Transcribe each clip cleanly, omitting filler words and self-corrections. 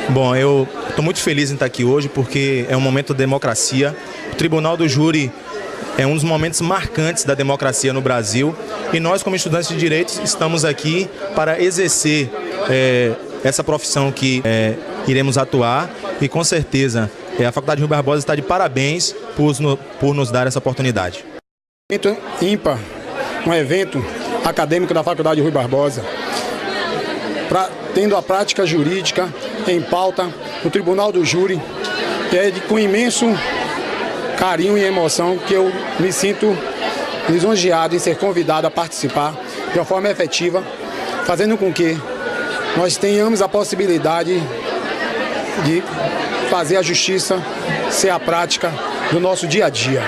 Bom, eu estou muito feliz em estar aqui hoje porque é um momento de democracia. O Tribunal do Júri é um dos momentos marcantes da democracia no Brasil e nós, como estudantes de direitos, estamos aqui para exercer essa profissão que iremos atuar e, com certeza, a Faculdade Rui Barbosa está de parabéns por nos dar essa oportunidade. Evento ímpar, um evento acadêmico da Faculdade Rui Barbosa, tendo a prática jurídica em pauta no Tribunal do Júri, que é com imenso carinho e emoção que eu me sinto lisonjeado em ser convidado a participar de uma forma efetiva, fazendo com que nós tenhamos a possibilidade de fazer a justiça ser a prática do nosso dia a dia.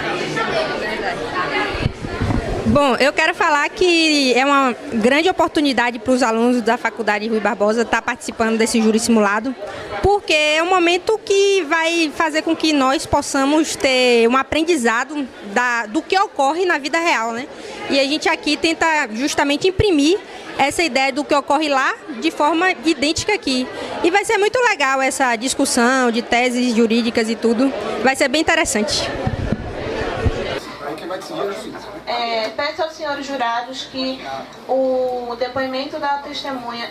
Bom, eu quero falar que é uma grande oportunidade para os alunos da Faculdade Rui Barbosa estar participando desse júri simulado, porque é um momento que vai fazer com que nós possamos ter um aprendizado do que ocorre na vida real, né? E a gente aqui tenta justamente imprimir essa ideia do que ocorre lá de forma idêntica aqui. E vai ser muito legal essa discussão de teses jurídicas e tudo, vai ser bem interessante. Peço aos senhores jurados que o depoimento da testemunha,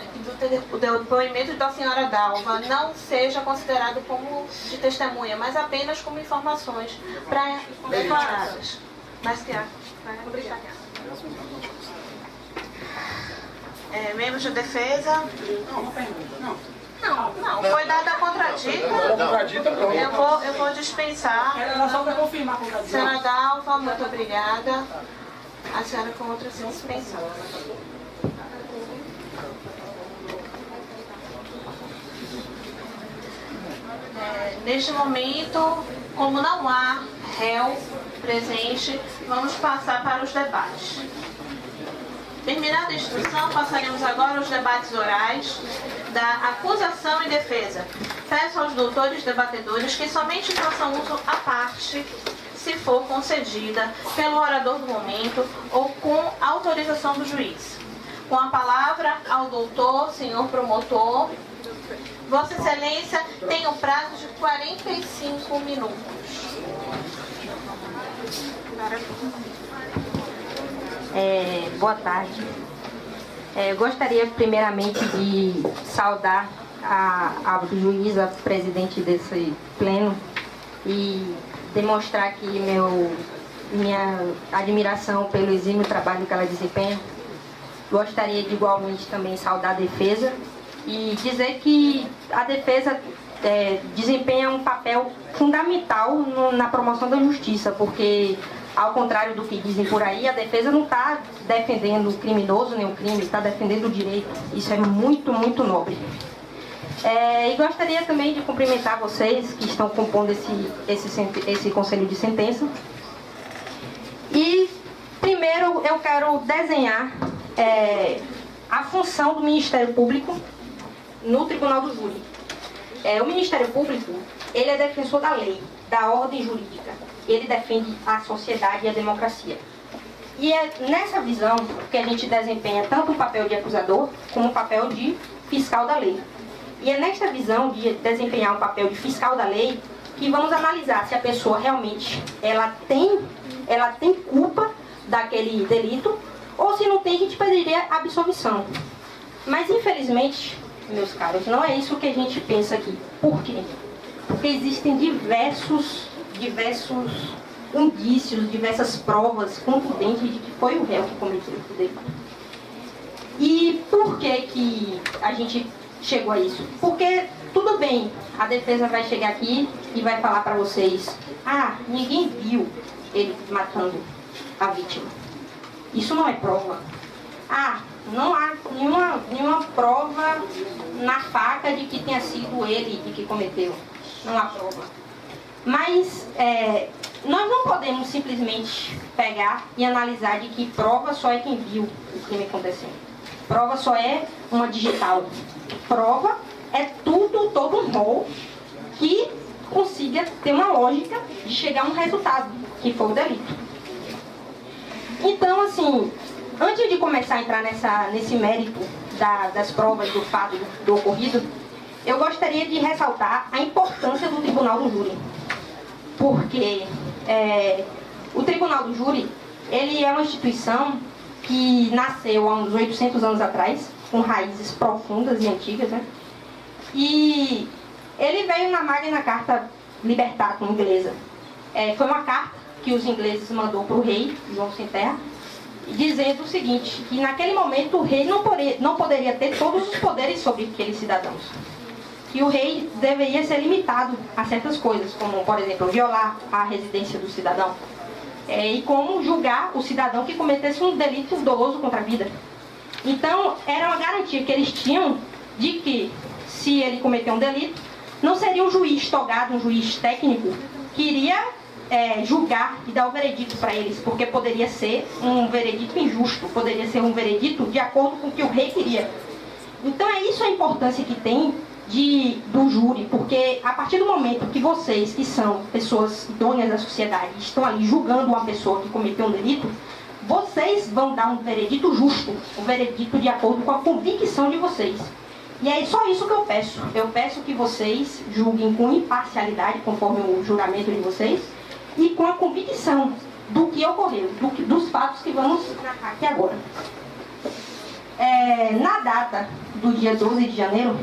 o depoimento da senhora Dalva não seja considerado como de testemunha, mas apenas como informações pré-declaradas. Mas que membros de defesa? Não, foi dada a contradita. Eu vou dispensar. Era só para confirmar a contradita. Senhora Dalva, muito obrigada. A senhora com outra dispensão. Neste momento, como não há réu presente, vamos passar para os debates. Terminada a instrução, passaremos agora aos debates orais da acusação e defesa. Peço aos doutores debatedores que somente façam uso à parte, se for concedida pelo orador do momento ou com autorização do juiz. Com a palavra ao doutor, senhor promotor. Vossa Excelência tem um prazo de 45 minutos. Boa tarde. Gostaria primeiramente de saudar a juíza presidente desse pleno e demonstrar aqui minha admiração pelo exímio trabalho que ela desempenha. Gostaria de igualmente também saudar a defesa e dizer que a defesa desempenha um papel fundamental na promoção da justiça, porque, ao contrário do que dizem por aí, a defesa não está defendendo o criminoso nem o crime, está defendendo o direito. Isso é muito, muito nobre. E gostaria também de cumprimentar vocês que estão compondo esse conselho de sentença. E, primeiro, eu quero desenhar a função do Ministério Público no Tribunal do Júri. O Ministério Público, ele é defensor da lei, da ordem jurídica. Ele defende a sociedade e a democracia. E é nessa visão que a gente desempenha tanto o papel de acusador como o papel de fiscal da lei. E é nesta visão de desempenhar o papel de fiscal da lei que vamos analisar se a pessoa realmente ela tem culpa daquele delito, ou se não tem, a gente pediria absolvição. Mas, infelizmente, meus caros, não é isso que a gente pensa aqui. Por quê? Porque existem diversos indícios, diversas provas contundentes de que foi o réu que cometeu o delito. E por que a gente chegou a isso? Porque, tudo bem, a defesa vai chegar aqui e vai falar para vocês: ninguém viu ele matando a vítima. Isso não é prova. Não há nenhuma prova na faca de que tenha sido ele de que cometeu. Não há prova. Mas nós não podemos simplesmente pegar e analisar de que prova só é quem viu o crime acontecendo. Prova só é uma digital. Prova é todo um rol que consiga ter uma lógica de chegar a um resultado, que foi o delito. Então, assim, antes de começar a entrar nesse mérito das provas do fato do ocorrido, eu gostaria de ressaltar a importância do Tribunal do Júri. Porque o Tribunal do Júri, ele é uma instituição que nasceu há uns 800 anos atrás, com raízes profundas e antigas, né? E ele veio na Magna Carta Libertatum inglesa. Foi uma carta que os ingleses mandou para o rei, João Sem Terra, dizendo o seguinte, que naquele momento o rei não poderia ter todos os poderes sobre aqueles cidadãos. Que o rei deveria ser limitado a certas coisas, como, por exemplo, violar a residência do cidadão. E como julgar o cidadão que cometesse um delito doloso contra a vida. Então, era uma garantia que eles tinham de que, se ele cometer um delito, não seria um juiz togado, um juiz técnico, que iria julgar e dar o veredito para eles, porque poderia ser um veredito injusto, poderia ser um veredito de acordo com o que o rei queria. Então, é isso a importância que tem do júri, porque a partir do momento que vocês, que são pessoas idôneas da sociedade, estão ali julgando uma pessoa que cometeu um delito, vocês vão dar um veredito justo, um veredito de acordo com a convicção de vocês. E é só isso que eu peço. Eu peço que vocês julguem com imparcialidade, conforme o juramento de vocês, e com a convicção do que ocorreu, dos fatos que vamos narrar aqui agora. Na data do dia 12 de janeiro,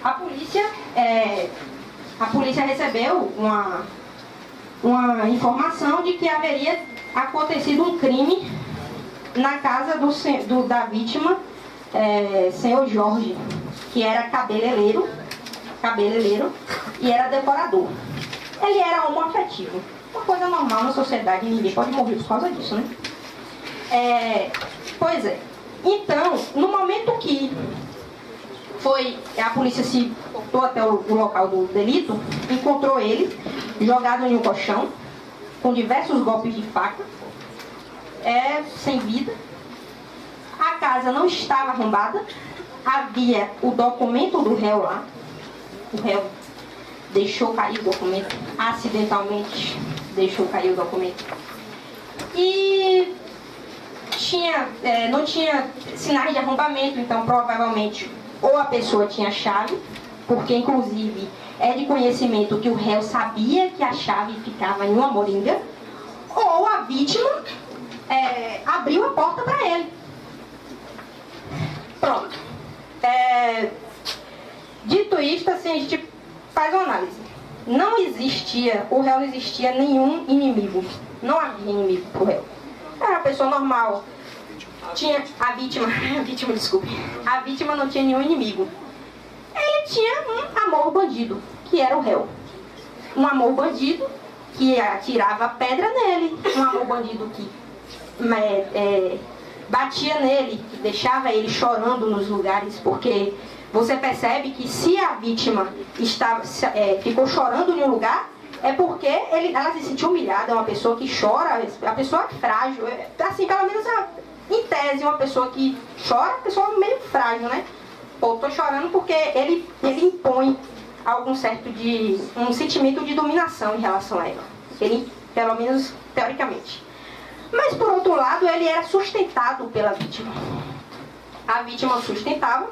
a polícia recebeu uma informação de que haveria acontecido um crime na casa da vítima, senhor Jorge, que era cabeleireiro e era decorador. Ele era homoafetivo, uma coisa normal na sociedade, ninguém pode morrer por causa disso, né? Pois é. Então, no momento que a polícia se voltou até o local do delito, encontrou ele jogado em um colchão, com diversos golpes de faca, sem vida. A casa não estava arrombada, havia o documento do réu lá. O réu deixou cair o documento, acidentalmente deixou cair o documento. E não tinha sinais de arrombamento, então provavelmente ou a pessoa tinha chave, porque inclusive é de conhecimento que o réu sabia que a chave ficava em uma moringa, ou a vítima abriu a porta para ele. Pronto. Dito isto, assim, a gente faz uma análise. O réu não existia nenhum inimigo. Não havia inimigo pro réu. Era uma pessoa normal. A vítima não tinha nenhum inimigo. Ele tinha um amor bandido, que era o réu. Um amor bandido que atirava pedra nele. Um amor bandido que batia nele, que deixava ele chorando nos lugares, porque você percebe que se a vítima ficou chorando em um lugar, é porque ela se sentiu humilhada. É uma pessoa que chora, a pessoa é frágil, assim, pelo menos em tese, uma pessoa que chora, é uma pessoa meio frágil, né? Pô, tô chorando porque ele impõe um sentimento de dominação em relação a ela. Ele, pelo menos teoricamente. Mas, por outro lado, ele era sustentado pela vítima. A vítima o sustentava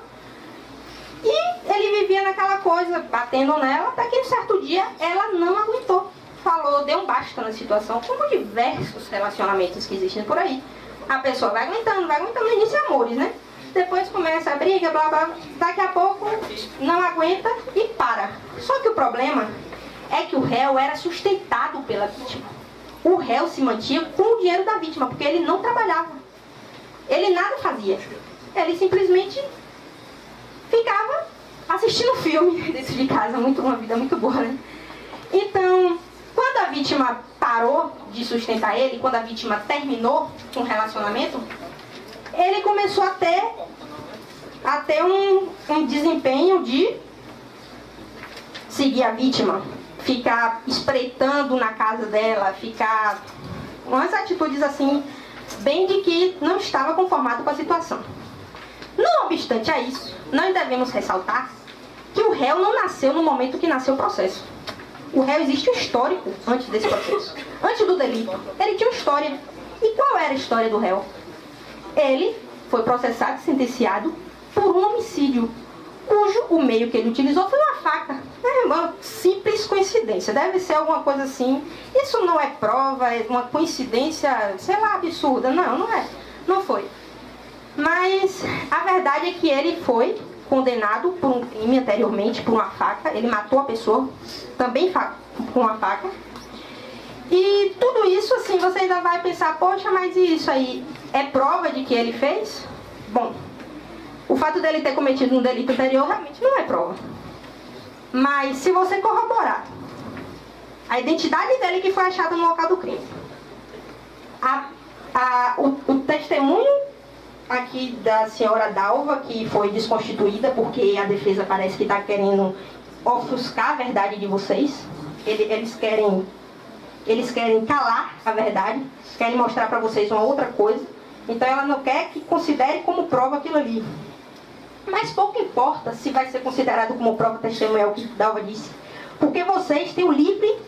e ele vivia naquela coisa, batendo nela, até que um certo dia ela não aguentou. Deu um basta na situação, como diversos relacionamentos que existem por aí. A pessoa vai aguentando, no início é amores, né? Depois começa a briga, blá blá, daqui a pouco não aguenta e para. Só que o problema é que o réu era sustentado pela vítima. O réu se mantinha com o dinheiro da vítima, porque ele não trabalhava. Ele nada fazia. Ele simplesmente ficava assistindo filme dentro de casa, uma vida muito boa, né? Então, quando a vítima parou de sustentar ele, quando a vítima terminou com o relacionamento, ele começou a ter um desempenho de seguir a vítima, ficar espreitando na casa dela, ficar umas atitudes assim, bem de que não estava conformado com a situação. Não obstante a isso, nós devemos ressaltar que o réu não nasceu no momento que nasceu o processo. O réu existe um histórico antes desse processo. Antes do delito, ele tinha uma história. E qual era a história do réu? Ele foi processado e sentenciado por um homicídio. cujo o meio que ele utilizou foi uma faca. É uma simples coincidência, deve ser alguma coisa assim. Isso não é prova, é uma coincidência, sei lá, absurda. Não, não é. Não foi. Mas a verdade é que ele foi condenado por um crime anteriormente, por uma faca. Ele matou a pessoa, também com uma faca. E tudo isso, assim, você ainda vai pensar, poxa, mas isso aí é prova de que ele fez? Bom, o fato dele ter cometido um delito anterior realmente não é prova. Mas se você corroborar a identidade dele que foi achada no local do crime, o testemunho aqui da senhora Dalva, que foi desconstituída porque a defesa parece que está querendo ofuscar a verdade de vocês. Eles querem calar a verdade, querem mostrar para vocês uma outra coisa. Então ela não quer que considere como prova aquilo ali. Mas pouco importa se vai ser considerado como prova testemunhal, o que Dalva disse. Porque vocês têm o livre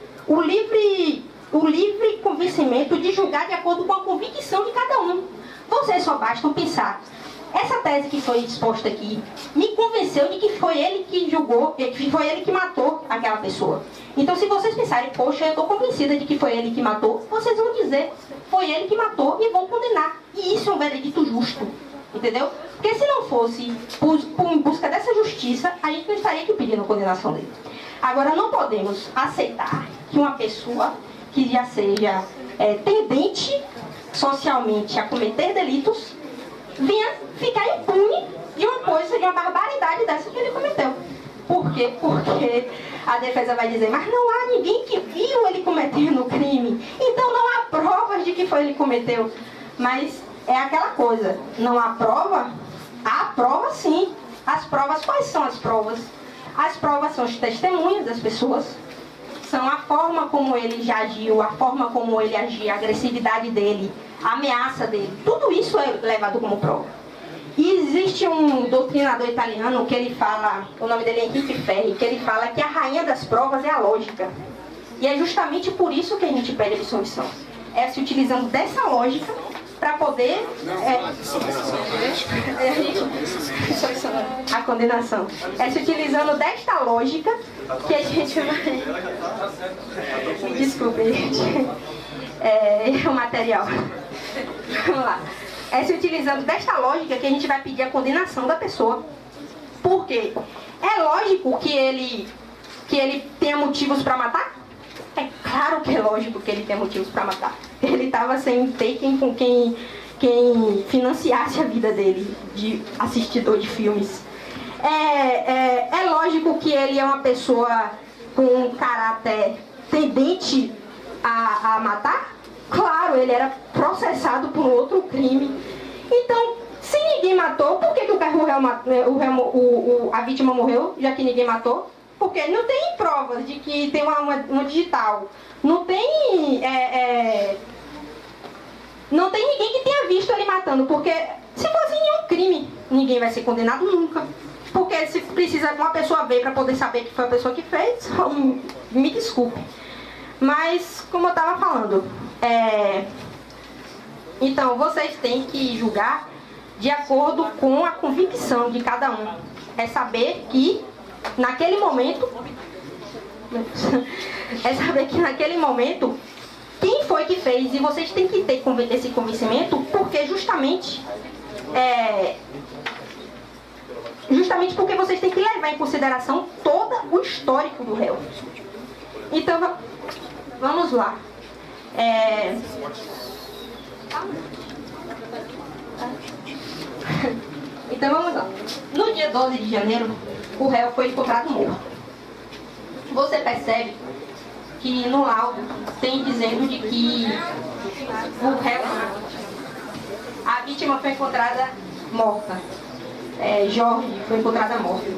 convencimento de julgar de acordo com a convicção de cada um. Vocês só bastam pensar. Essa tese que foi exposta aqui me convenceu de que foi ele que julgou, que foi ele que matou aquela pessoa. Então, se vocês pensarem, poxa, eu estou convencida de que foi ele que matou, vocês vão dizer, foi ele que matou e vão condenar. E isso é um veredito justo, entendeu? Porque se não fosse em busca dessa justiça, a gente não estaria aqui pedindo a condenação dele. Agora, não podemos aceitar que uma pessoa que já seja tendente socialmente a cometer delitos venha ficar impune de uma coisa, de uma barbaridade dessa que ele cometeu. Por quê? Porque a defesa vai dizer, mas não há ninguém que viu ele cometendo o crime, então não há provas de que foi ele que cometeu. Mas é aquela coisa, não há prova? Há prova sim. As provas, quais são as provas? As provas são os testemunhos das pessoas, são a forma como ele já agiu, a forma como ele agia, a agressividade dele, a ameaça dele. Tudo isso é levado como prova. E existe um doutrinador italiano que ele fala, o nome dele é Henrique Ferri, que ele fala que a rainha das provas é a lógica. E é justamente por isso que a gente pede absolvição. É se utilizando dessa lógica para poder... a condenação. É se utilizando desta lógica que a gente vai... Me desculpe, gente. O material. Vamos lá. É se utilizando desta lógica que a gente vai pedir a condenação da pessoa. Por quê? É lógico que ele tenha motivos para matar? É claro que é lógico que ele tem motivos para matar. Ele estava sem ter quem financiasse a vida dele de assistidor de filmes. É lógico que ele é uma pessoa com um caráter tendente a matar? Claro, ele era processado por outro crime. Então, se ninguém matou, por que a vítima morreu, já que ninguém matou? Porque não tem provas de que tem uma digital. Não tem ninguém que tenha visto ele matando. Porque se fosse nenhum crime, ninguém vai ser condenado nunca. Porque se precisa uma pessoa ver para poder saber que foi a pessoa que fez, me desculpe. Mas, como eu estava falando, então vocês têm que julgar de acordo com a convicção de cada um. É saber que naquele momento quem foi que fez, e vocês têm que ter esse convencimento, porque justamente porque vocês têm que levar em consideração todo o histórico do réu. Então vamos lá. Então vamos lá. No dia 12 de janeiro, o réu foi encontrado morto. Você percebe que no laudo tem dizendo de que o réu, a vítima foi encontrada morta. Jorge foi encontrada morta.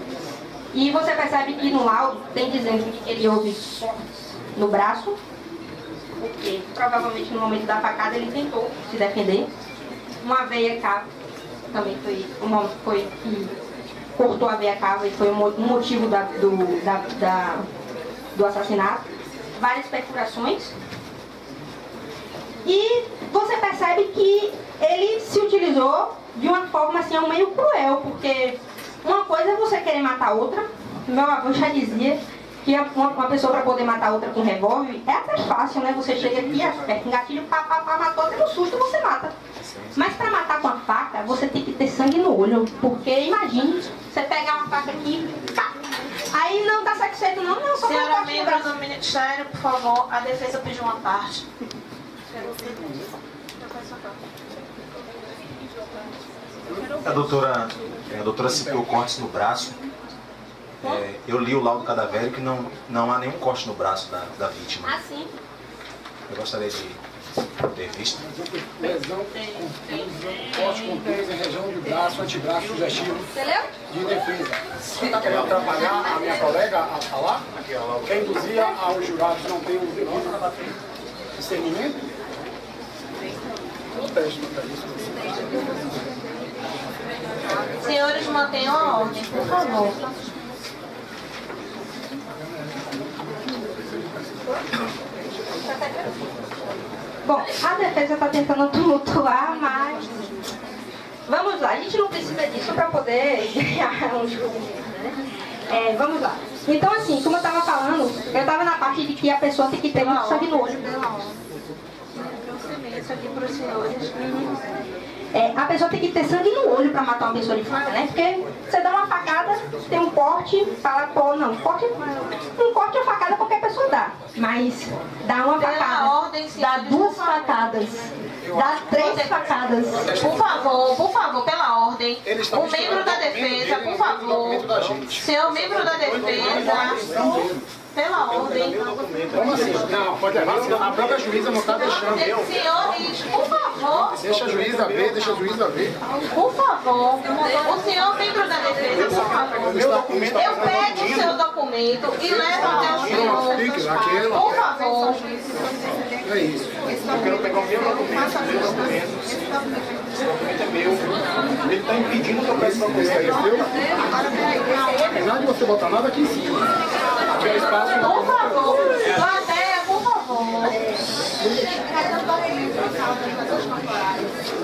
E você percebe que no laudo tem dizendo que ele houve cortes no braço, porque provavelmente no momento da facada ele tentou se defender. Uma veia cava também foi que cortou a veia cava e foi um motivo do assassinato. Várias perfurações. E você percebe que ele se utilizou de uma forma assim, meio cruel, porque uma coisa é você querer matar outra. Meu avô já dizia que uma pessoa para poder matar outra com revólver é até fácil, né? Você chega aqui, aperta um gatilho, matou, até no susto você mata. Mas para matar com a faca, você tem que ter sangue no olho. Porque imagine, você pegar uma faca aqui, pá, aí não dá satisfeito não, só Senhora membro do Ministério, por favor, a defesa pediu uma parte. A doutora citou cortes no braço. Eu li o laudo cadavérico que não há nenhum corte no braço da vítima. Ah, sim. Eu gostaria de ter visto. Lesão corte com peso em região do braço, antebraço sugestivo de defesa. Você está querendo atrapalhar a minha colega a falar? Quer induzir aos jurados não ter o devido discernimento? Eu testo para isso. Senhores, mantenham a ordem, por favor. Bom, a defesa está tentando tumultuar, mas vamos lá, a gente não precisa disso para poder ganhar um jogo, né? Vamos lá. Então, assim, como eu estava falando, eu estava na parte de que a pessoa tem que ter muito sangue no olho. Isso aqui para os senhores. A pessoa tem que ter sangue no olho para matar uma pessoa de faca, né? Porque você dá uma facada, tem um corte, fala, pô, não, um corte é facada qualquer pessoa dá. Mas dá uma facada, dá duas facadas, dá 3 facadas. Por favor, pela ordem. O membro da defesa, por favor. Senhor membro da defesa, pela ordem. Como assim? Não, pode levar. A própria juíza não está deixando. Senhores, por favor. Deixa a juíza ver, deixa a juíza ver. Por favor. O senhor membro da defesa, por favor. Eu pego o seu documento e levo até o senhor. Por favor. É isso. Eu quero pegar o meu documento. Esse documento é meu. Ele está impedindo que eu peça uma coisa aí, viu? Apesar de você botar nada aqui em cima. Tirar espaço. Por favor. Plateia, por favor.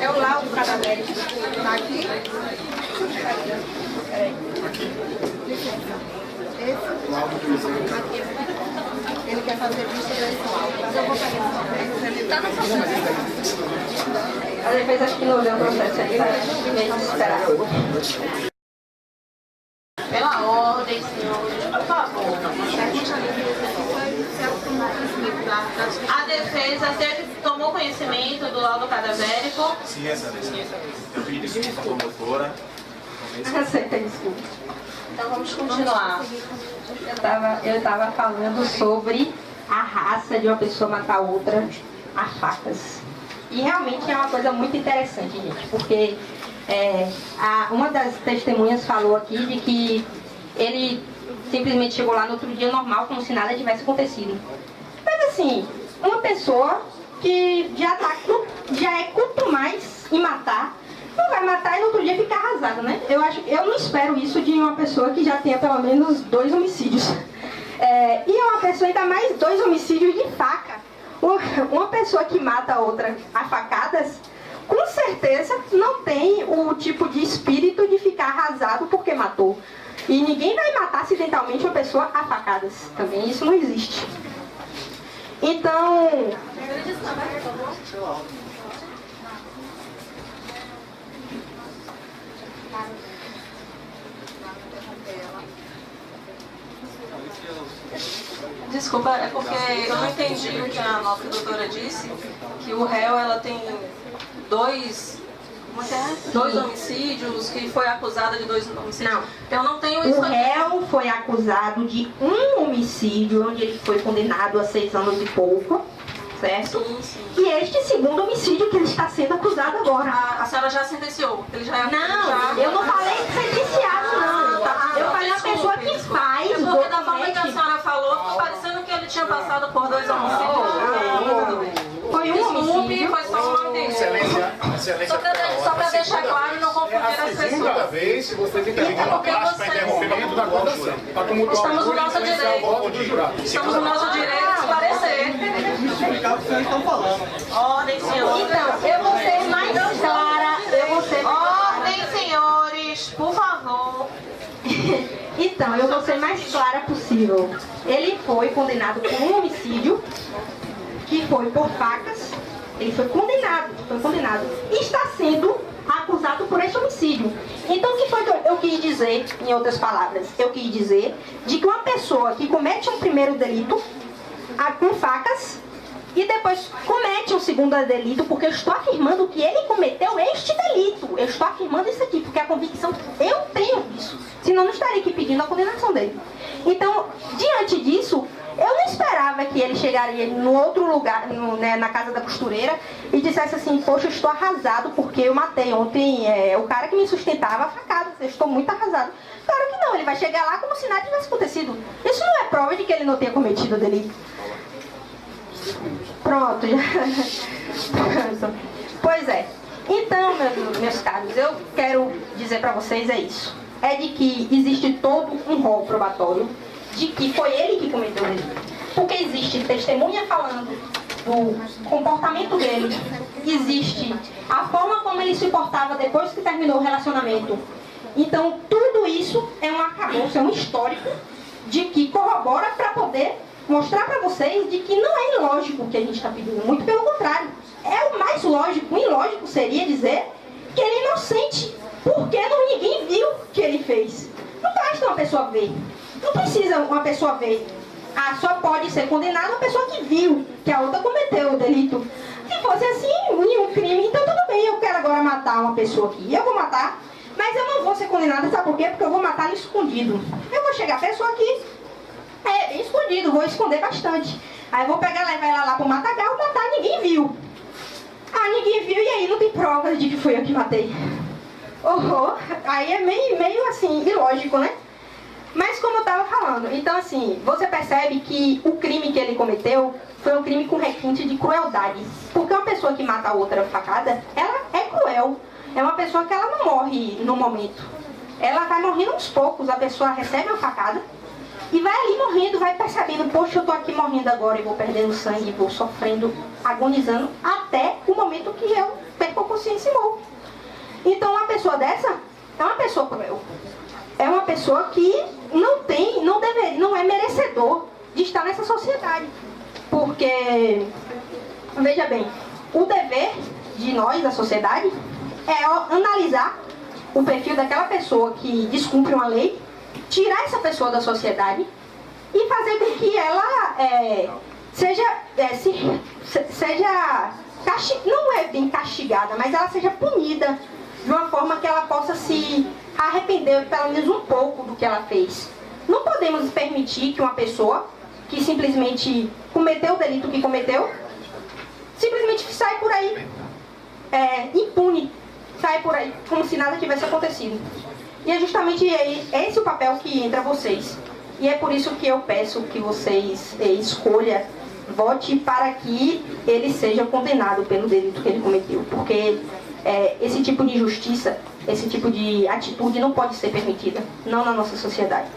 É o laudo cadavérico. Tá aqui? Ele quer fazer vista desse laudo. Eu vou pegar. Tá no processo. A defesa acho que não olhou o processo aí, vai esperar. Pela ordem, senhores, por favor. A defesa, se ele tomou conhecimento do laudo cadavérico? Sim, excelência. Eu pedi desculpa à promotora. Aceita, desculpa. Então vamos continuar. Eu estava falando sobre a raça de uma pessoa matar outra a facas. E realmente é uma coisa muito interessante, gente, porque uma das testemunhas falou aqui de que ele simplesmente chegou lá no outro dia normal, como se nada tivesse acontecido. Mas assim, uma pessoa que já é quanto mais em matar, não vai matar e no outro dia ficar arrasada, né? Eu não espero isso de uma pessoa que já tenha pelo menos 2 homicídios. E é uma pessoa ainda mais 2 homicídios de faca. Uma pessoa que mata a outra a facadas, com certeza não tem o tipo de espírito de ficar arrasado porque matou. E ninguém vai matar acidentalmente uma pessoa a facadas. Também isso não existe. Então... Desculpa, é porque eu não entendi o que a nossa doutora disse, que o réu ela tem 2 homicídios, que foi acusada de 2 homicídios. Não. Eu não tenho isso. O réu foi acusado de 1 homicídio, onde ele foi condenado a 6 anos e pouco, certo? Sim, sim. E este 2º homicídio que ele está sendo acusado agora. A senhora já sentenciou? Ele já Não, eu não falei sentenciado, não. Eu falei a pessoa que faz é o porque da forma que a documento. senhora falou, parecendo que ele tinha passado por 2 homicídios. Foi um Desculpe, homicídio. foi só um nome dele. Só para deixar claro e não confundir as pessoas. Segunda vez, se você tem que É porque interrompimento da acusação. Para tumultuar Estamos no o nosso júri e influenciar o voto do direito. jurado. Estamos no nosso direito de esclarecer. Ordem, senhores. Então, eu vou ser mais clara, eu vou ser... Ordem, senhores, por favor. Então, eu vou ser mais clara possível. Ele foi condenado por um homicídio, que foi por facas. Ele foi condenado. E está sendo acusado por esse homicídio. Então, o que foi que eu quis dizer, em outras palavras? Eu quis dizer de que uma pessoa que comete um primeiro delito com facas e depois comete um segundo delito, porque eu estou afirmando que ele cometeu este delito. Eu estou afirmando isso aqui, porque a convicção eu tenho disso. Senão eu não estaria aqui pedindo a condenação dele. Então, diante disso, eu não esperava que ele chegaria no outro lugar, na casa da costureira, e dissesse assim, poxa, eu estou arrasado porque eu matei ontem o cara que me sustentava a facada. Eu estou muito arrasado. Claro que não, ele vai chegar lá como se nada tivesse acontecido. Isso não é prova de que ele não tenha cometido o delito. Pronto, já. Pois é. Então, meus caros, eu quero dizer para vocês isso. É de que existe todo um rol probatório de que foi ele que cometeu o delito. Porque existe testemunha falando do comportamento dele, existe a forma como ele se portava depois que terminou o relacionamento. Então, tudo isso é um arcabouço, é um histórico de que corrobora para poder mostrar para vocês de que não é ilógico o que a gente está pedindo, muito pelo contrário. É o mais lógico. O ilógico seria dizer que ele é inocente, porque ninguém viu o que ele fez. Não basta uma pessoa ver. Não precisa uma pessoa ver. Só pode ser condenada uma pessoa que viu que a outra cometeu o delito. Se fosse assim, nenhum crime, então tudo bem, eu quero agora matar uma pessoa aqui. Eu vou matar, mas eu não vou ser condenada, sabe por quê? Porque eu vou matar no escondido. Eu vou chegar a pessoa aqui, escondido, vou esconder bastante. Aí eu vou pegar ela e levar ela lá pro matagal, matar, ninguém viu. Ninguém viu, e aí não tem provas de que foi eu que matei. Aí é meio assim, ilógico, né? Mas como eu estava falando, então assim, você percebe que o crime que ele cometeu foi um crime com requinte de crueldade. Porque uma pessoa que mata a outra facada, ela é cruel. É uma pessoa que ela não morre no momento. Ela vai morrendo aos poucos, a pessoa recebe a facada e vai ali morrendo, vai percebendo, poxa, eu tô aqui morrendo agora e vou perdendo sangue, vou sofrendo, agonizando, até o momento que eu perco a consciência e morro. Então uma pessoa dessa é uma pessoa cruel. É uma pessoa que não é merecedor de estar nessa sociedade. Porque, veja bem, o dever de nós, da sociedade, é analisar o perfil daquela pessoa que descumpre uma lei, tirar essa pessoa da sociedade e fazer com que ela não é bem castigada, mas ela seja punida de uma forma que ela possa se arrepender pelo menos um pouco do que ela fez. Não podemos permitir que uma pessoa que simplesmente cometeu o delito que cometeu, simplesmente sai por aí impune, sai por aí como se nada tivesse acontecido. E é justamente esse o papel que entra vocês. E é por isso que eu peço que vocês escolham, vote para que ele seja condenado pelo delito que ele cometeu. Porque esse tipo de injustiça, esse tipo de atitude não pode ser permitida, não na nossa sociedade.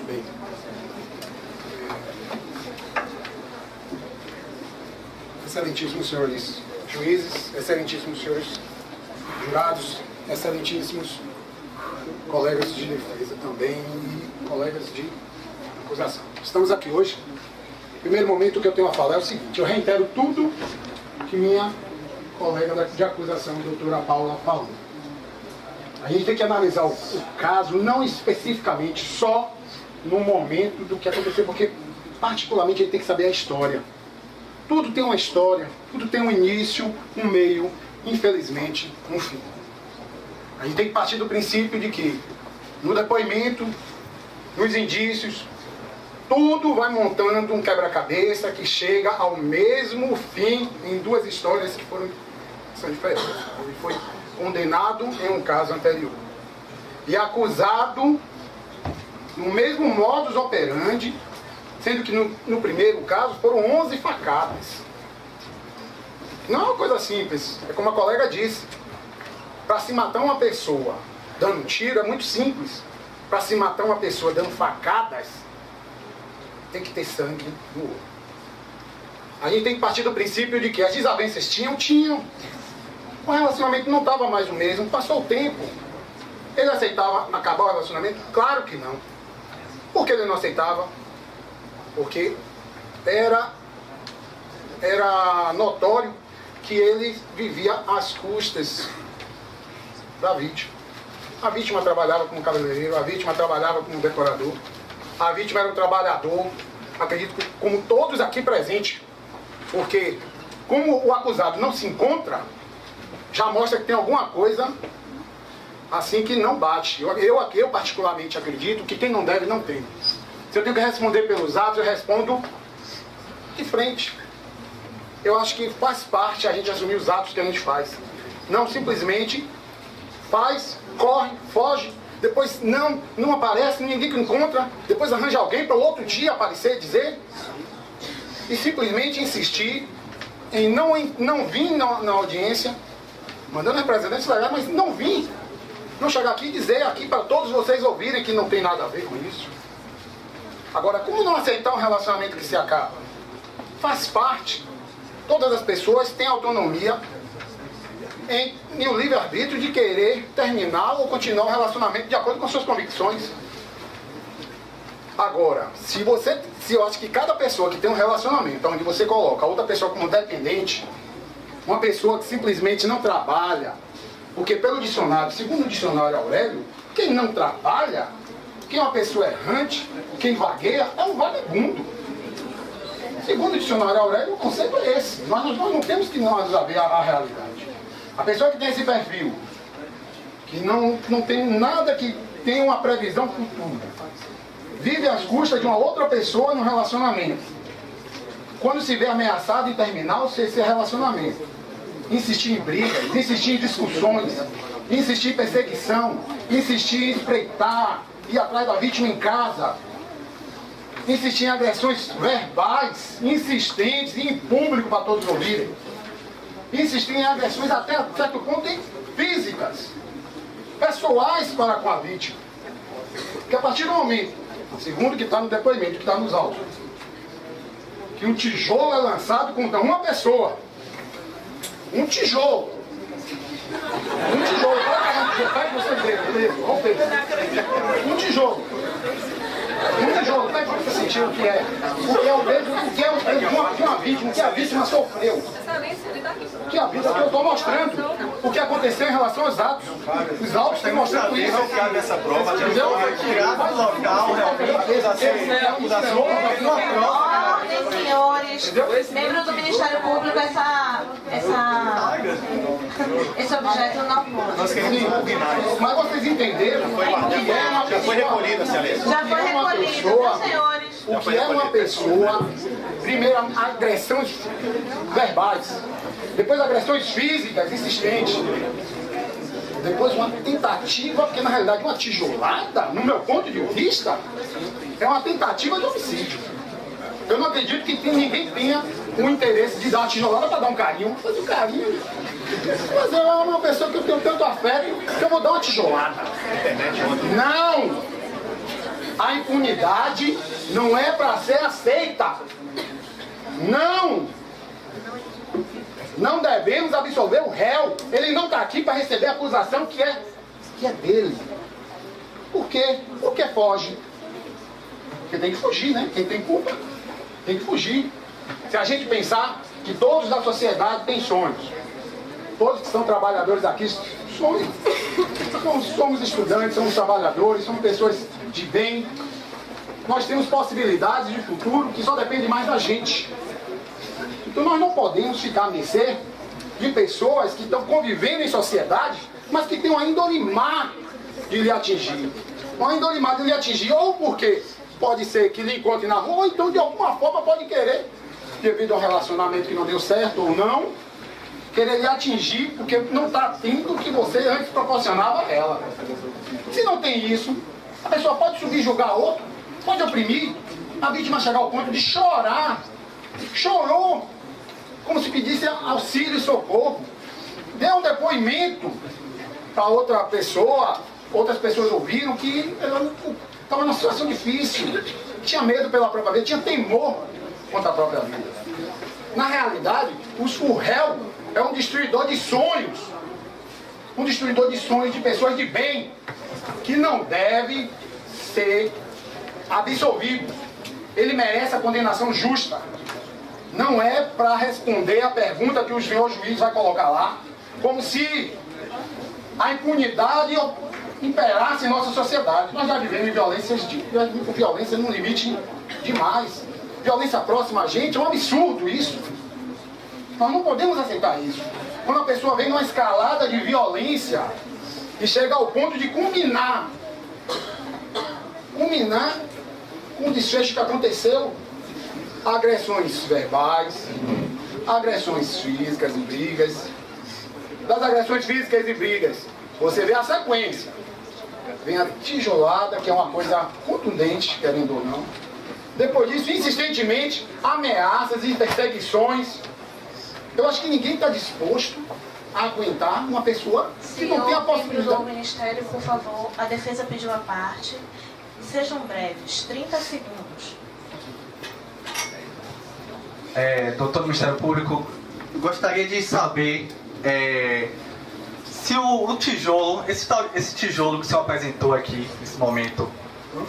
Bem, excelentíssimos senhores juízes, excelentíssimos senhores jurados, excelentíssimos colegas de defesa também e colegas de acusação. Estamos aqui hoje. O primeiro momento que eu tenho a falar é o seguinte: eu reitero tudo que minha colega de acusação, a doutora Paula, falou. A gente tem que analisar o caso, não especificamente só no momento do que aconteceu, porque particularmente a gente tem que saber a história. Tudo tem uma história, tudo tem um início, um meio, infelizmente, um fim. A gente tem que partir do princípio de que no depoimento, nos indícios, tudo vai montando um quebra-cabeça que chega ao mesmo fim em duas histórias que são diferentes. Ele foi condenado em um caso anterior e acusado no mesmo modus operandi, sendo que no primeiro caso foram 11 facadas. Não é uma coisa simples, é como a colega disse. Para se matar uma pessoa dando tiro é muito simples. Para se matar uma pessoa dando facadas, tem que ter sangue no olho. A gente tem que partir do princípio de que as desavenças tinham. O relacionamento não estava mais o mesmo, passou o tempo. Ele aceitava acabar o relacionamento? Claro que não. Por que ele não aceitava? Porque era notório que ele vivia às custas da vítima. A vítima trabalhava como cabeleireiro, a vítima trabalhava como decorador, a vítima era um trabalhador, acredito que como todos aqui presentes, porque como o acusado não se encontra, já mostra que tem alguma coisa assim que não bate. Eu particularmente acredito que quem não deve, não tem. Se eu tenho que responder pelos atos, eu respondo de frente. Eu acho que faz parte a gente assumir os atos que a gente faz. Não simplesmente faz, corre, foge, depois não aparece, ninguém que encontra, depois arranja alguém para o outro dia aparecer e dizer. E simplesmente insistir em não vir na audiência, mandando representantes legais, mas não vir. Não chegar aqui e dizer aqui para todos vocês ouvirem que não tem nada a ver com isso. Agora, como não aceitar um relacionamento que se acaba? Faz parte. Todas as pessoas têm autonomia em o livre-arbítrio de querer terminar ou continuar o relacionamento de acordo com suas convicções. Agora, se eu acho que cada pessoa que tem um relacionamento onde você coloca a outra pessoa como dependente, uma pessoa que simplesmente não trabalha, porque pelo dicionário, segundo o dicionário Aurélio, quem não trabalha, quem é uma pessoa errante, quem vagueia, é um vagabundo. Segundo o dicionário Aurélio, o conceito é esse. Nós não temos que nós ver a realidade. A pessoa que tem esse perfil, que não tem nada que tenha uma previsão futura, vive às custas de uma outra pessoa no relacionamento. Quando se vê ameaçado em terminar esse relacionamento, insistir em brigas, insistir em discussões, insistir em perseguição, insistir em espreitar, ir atrás da vítima em casa, insistir em agressões verbais, insistentes e em público para todos ouvirem, insistir em agressões até certo ponto físicas, pessoais para com a vítima. Porque a partir do momento, segundo que está no depoimento, que está nos autos, que um tijolo é lançado contra uma pessoa, um tijolo, vai que você vê, beleza, vamos ver. Um tijolo, vai que você sentiu o que é o peso de uma vítima, o que a vítima sofreu. O que eu estou mostrando, o que aconteceu em relação aos atos. Os autos têm mostrado isso. Não cabe essa prova, foi tirado do local, realmente, Ordem, senhores, membros do Ministério Público, esse objeto não pode. Nós queremos impugnar isso. Mas vocês entenderam? Já foi recolhida, Celeste. Já foi recolhido, viu, senhores? O que é uma pessoa, primeiro agressões verbais, depois agressões físicas insistentes, depois uma tentativa, porque na realidade uma tijolada, no meu ponto de vista, é uma tentativa de homicídio. Eu não acredito que ninguém tenha o interesse de dar uma tijolada para dar um carinho. Fazer um carinho. Mas é uma pessoa que eu tenho tanto afeto que eu vou dar uma tijolada. Não! A impunidade não é para ser aceita. Não! Não devemos absolver o réu. Ele não está aqui para receber a acusação que é dele. Por quê? Porque foge. Porque tem que fugir, né? Quem tem culpa tem que fugir. Se a gente pensar que todos da sociedade têm sonhos, todos que são trabalhadores aqui, sonhos. Somos estudantes, somos trabalhadores, somos pessoas de bem. Nós temos possibilidades de futuro que só depende mais da gente. Então nós não podemos ficar a mercê de pessoas que estão convivendo em sociedade, mas que têm uma índole má de lhe atingir. Uma índole má de lhe atingir, ou porque pode ser que lhe encontre na rua, ou então de alguma forma pode querer, devido a um relacionamento que não deu certo ou não, querer lhe atingir porque não está tendo o que você antes proporcionava a ela. Se não tem isso, a pessoa pode subjugar outro, pode oprimir, a vítima chegar ao ponto de chorar. Chorou, como se pedisse auxílio e socorro. Deu um depoimento para outra pessoa, outras pessoas ouviram que ela estava numa situação difícil, tinha medo pela própria vida, tinha temor contra a própria vida. Na realidade, o réu é um destruidor de sonhos. Um destruidor de sonhos de pessoas de bem, que não deve ser absolvido. Ele merece a condenação justa. Não é para responder a pergunta que o senhor juiz vai colocar lá, como se a impunidade imperasse em nossa sociedade. Nós já vivemos violência num limite demais. Violência próxima a gente, é um absurdo isso. Nós não podemos aceitar isso. Quando a pessoa vem numa escalada de violência e chega ao ponto de culminar com o desfecho que aconteceu, agressões verbais, agressões físicas e brigas. Das agressões físicas e brigas, você vê a sequência. Vem a tijolada, que é uma coisa contundente, querendo ou não. Depois disso, insistentemente, ameaças e perseguições. Eu acho que ninguém está disposto a aguentar uma pessoa que não tem a possibilidade. Do Ministério, por favor, a defesa pediu a parte. Sejam breves, 30 segundos. Doutor do Ministério Público, gostaria de saber se o tijolo, esse tijolo que o senhor apresentou aqui nesse momento,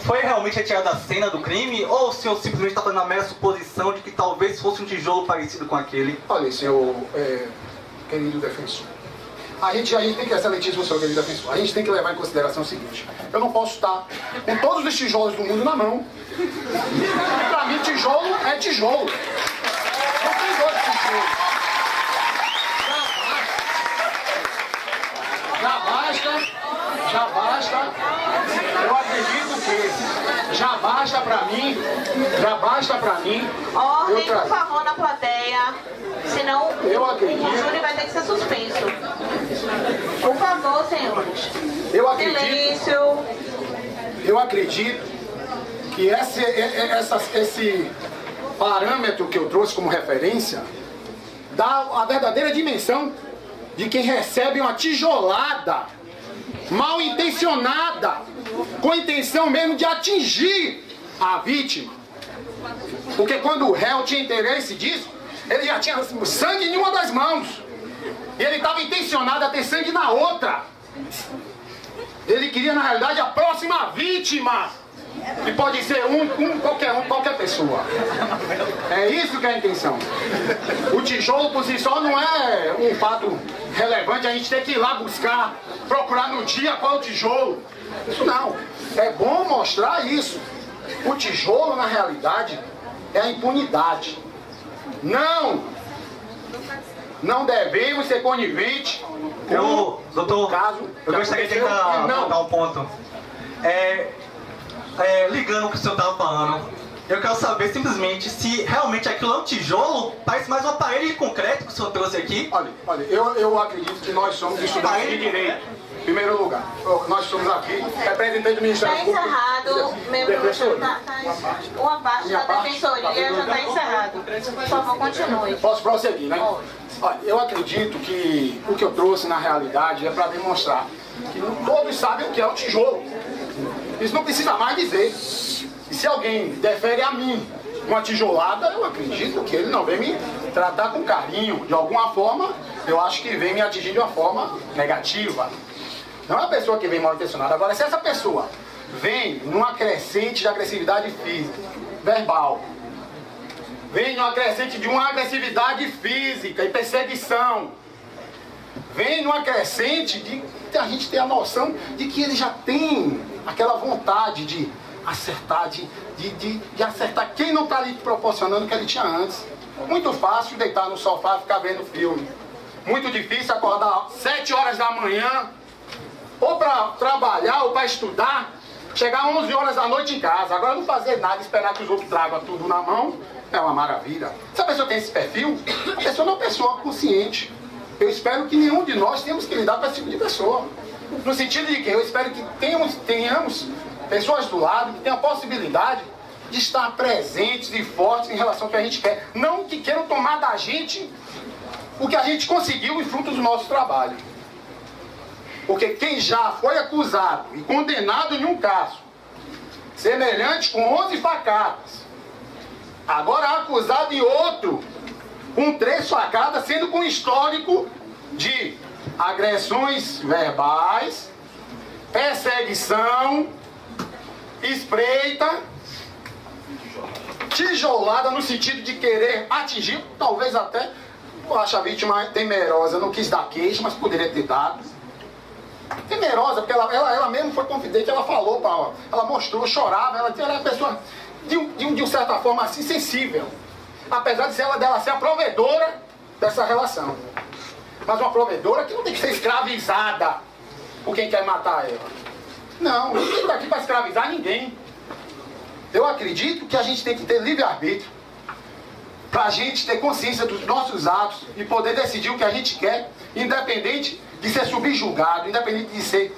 foi realmente retirado da cena do crime, ou o senhor simplesmente está fazendo a mera suposição de que talvez fosse um tijolo parecido com aquele? Olha, senhor querido defensor, a gente tem que ser seletivo, senhor querido defensor. A gente tem que levar em consideração o seguinte: eu não posso estar com todos os tijolos do mundo na mão. Para mim, tijolo é tijolo. Não tem dois tijolos. Já basta. Eu acredito que já basta pra mim. Ordem, por favor, na plateia. Senão o júri vai ter que ser suspenso. Por favor, senhores. Silêncio. Eu acredito que esse parâmetro que eu trouxe como referência dá a verdadeira dimensão de quem recebe uma tijolada mal intencionada, com a intenção mesmo de atingir a vítima. Porque quando o réu tinha interesse disso, ele já tinha sangue em uma das mãos. E ele estava intencionado a ter sangue na outra. Ele queria, na realidade, a próxima vítima. Que pode ser qualquer pessoa. É isso que é a intenção. O tijolo por si só não é um fato relevante. A gente tem que ir lá buscar, procurar no dia qual é o tijolo. Isso não. É bom mostrar isso. O tijolo, na realidade, é a impunidade. Não devemos ser coniventes com doutor, o caso. Eu gostaria de dar um ponto. Ligando o que o senhor estava falando, eu quero saber simplesmente se realmente aquilo é um tijolo, parece mais uma parede de concreto que o senhor trouxe aqui. Olha, eu acredito que nós somos estudantes de direito, em primeiro lugar. Nós somos aqui, representantes do Ministério Público. Está encerrado, uma parte da defensoria já está encerrado. Por favor, continue. Posso prosseguir, né? Olha, eu acredito que o que eu trouxe na realidade é para demonstrar que todos sabem o que é o tijolo. Isso não precisa mais dizer. E se alguém defere a mim uma tijolada, eu acredito que ele não vem me tratar com carinho. De alguma forma, eu acho que vem me atingir de uma forma negativa. Não é uma pessoa que vem mal intencionada. Agora, se essa pessoa vem numa crescente de agressividade física, verbal, vem numa crescente de uma agressividade física e perseguição, vem numa crescente de a gente ter a noção de que ele já tem aquela vontade de acertar, de acertar quem não está ali proporcionando o que ele tinha antes. Muito fácil deitar no sofá e ficar vendo filme. Muito difícil acordar 7 horas da manhã, ou para trabalhar, ou para estudar, chegar 11 horas da noite em casa. Agora não fazer nada, esperar que os outros tragam tudo na mão, é uma maravilha. Se a pessoa tem esse perfil, a pessoa não é uma pessoa consciente. Eu espero que nenhum de nós tenhamos que lidar com esse tipo de pessoa. No sentido de que eu espero que tenhamos pessoas do lado que tenham a possibilidade de estar presentes e fortes em relação ao que a gente quer. Não que queiram tomar da gente o que a gente conseguiu em fruto do nosso trabalho. Porque quem já foi acusado e condenado em um caso semelhante com 11 facadas, agora acusado em outro, com 3 facadas, sendo com histórico de agressões verbais, perseguição, espreita, tijolada no sentido de querer atingir, talvez até, eu acho a vítima temerosa, não quis dar queixa, mas poderia ter dado. Temerosa, porque ela mesmo foi confidente, ela falou, ela mostrou, chorava, ela era uma pessoa de certa forma assim sensível, apesar dela ser a provedora dessa relação. Mas uma provedora que não tem que ser escravizada por quem quer matar ela. Não, ninguém está aqui para escravizar ninguém. Eu acredito que a gente tem que ter livre-arbítrio para a gente ter consciência dos nossos atos e poder decidir o que a gente quer, independente de ser subjugado, independente de ser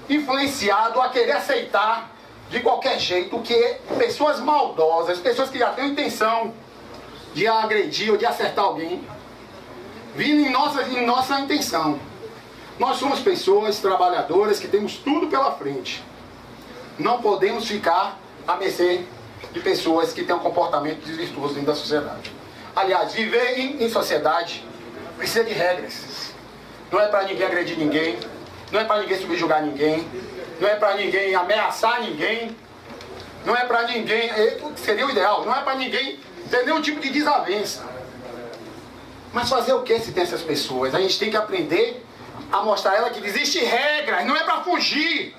influenciado a querer aceitar de qualquer jeito que pessoas maldosas, pessoas que já têm intenção de agredir ou de acertar alguém, vindo em nossa intenção. Nós somos pessoas trabalhadoras que temos tudo pela frente. Não podemos ficar à mercê de pessoas que têm um comportamento desvirtuoso dentro da sociedade. Aliás, viver em sociedade precisa de regras. Não é para ninguém agredir ninguém, não é para ninguém subjugar ninguém, não é para ninguém ameaçar ninguém, não é para ninguém, seria o ideal, não é para ninguém ter nenhum tipo de desavença. Mas fazer o que se tem essas pessoas? A gente tem que aprender a mostrar a ela que existem regras, não é para fugir.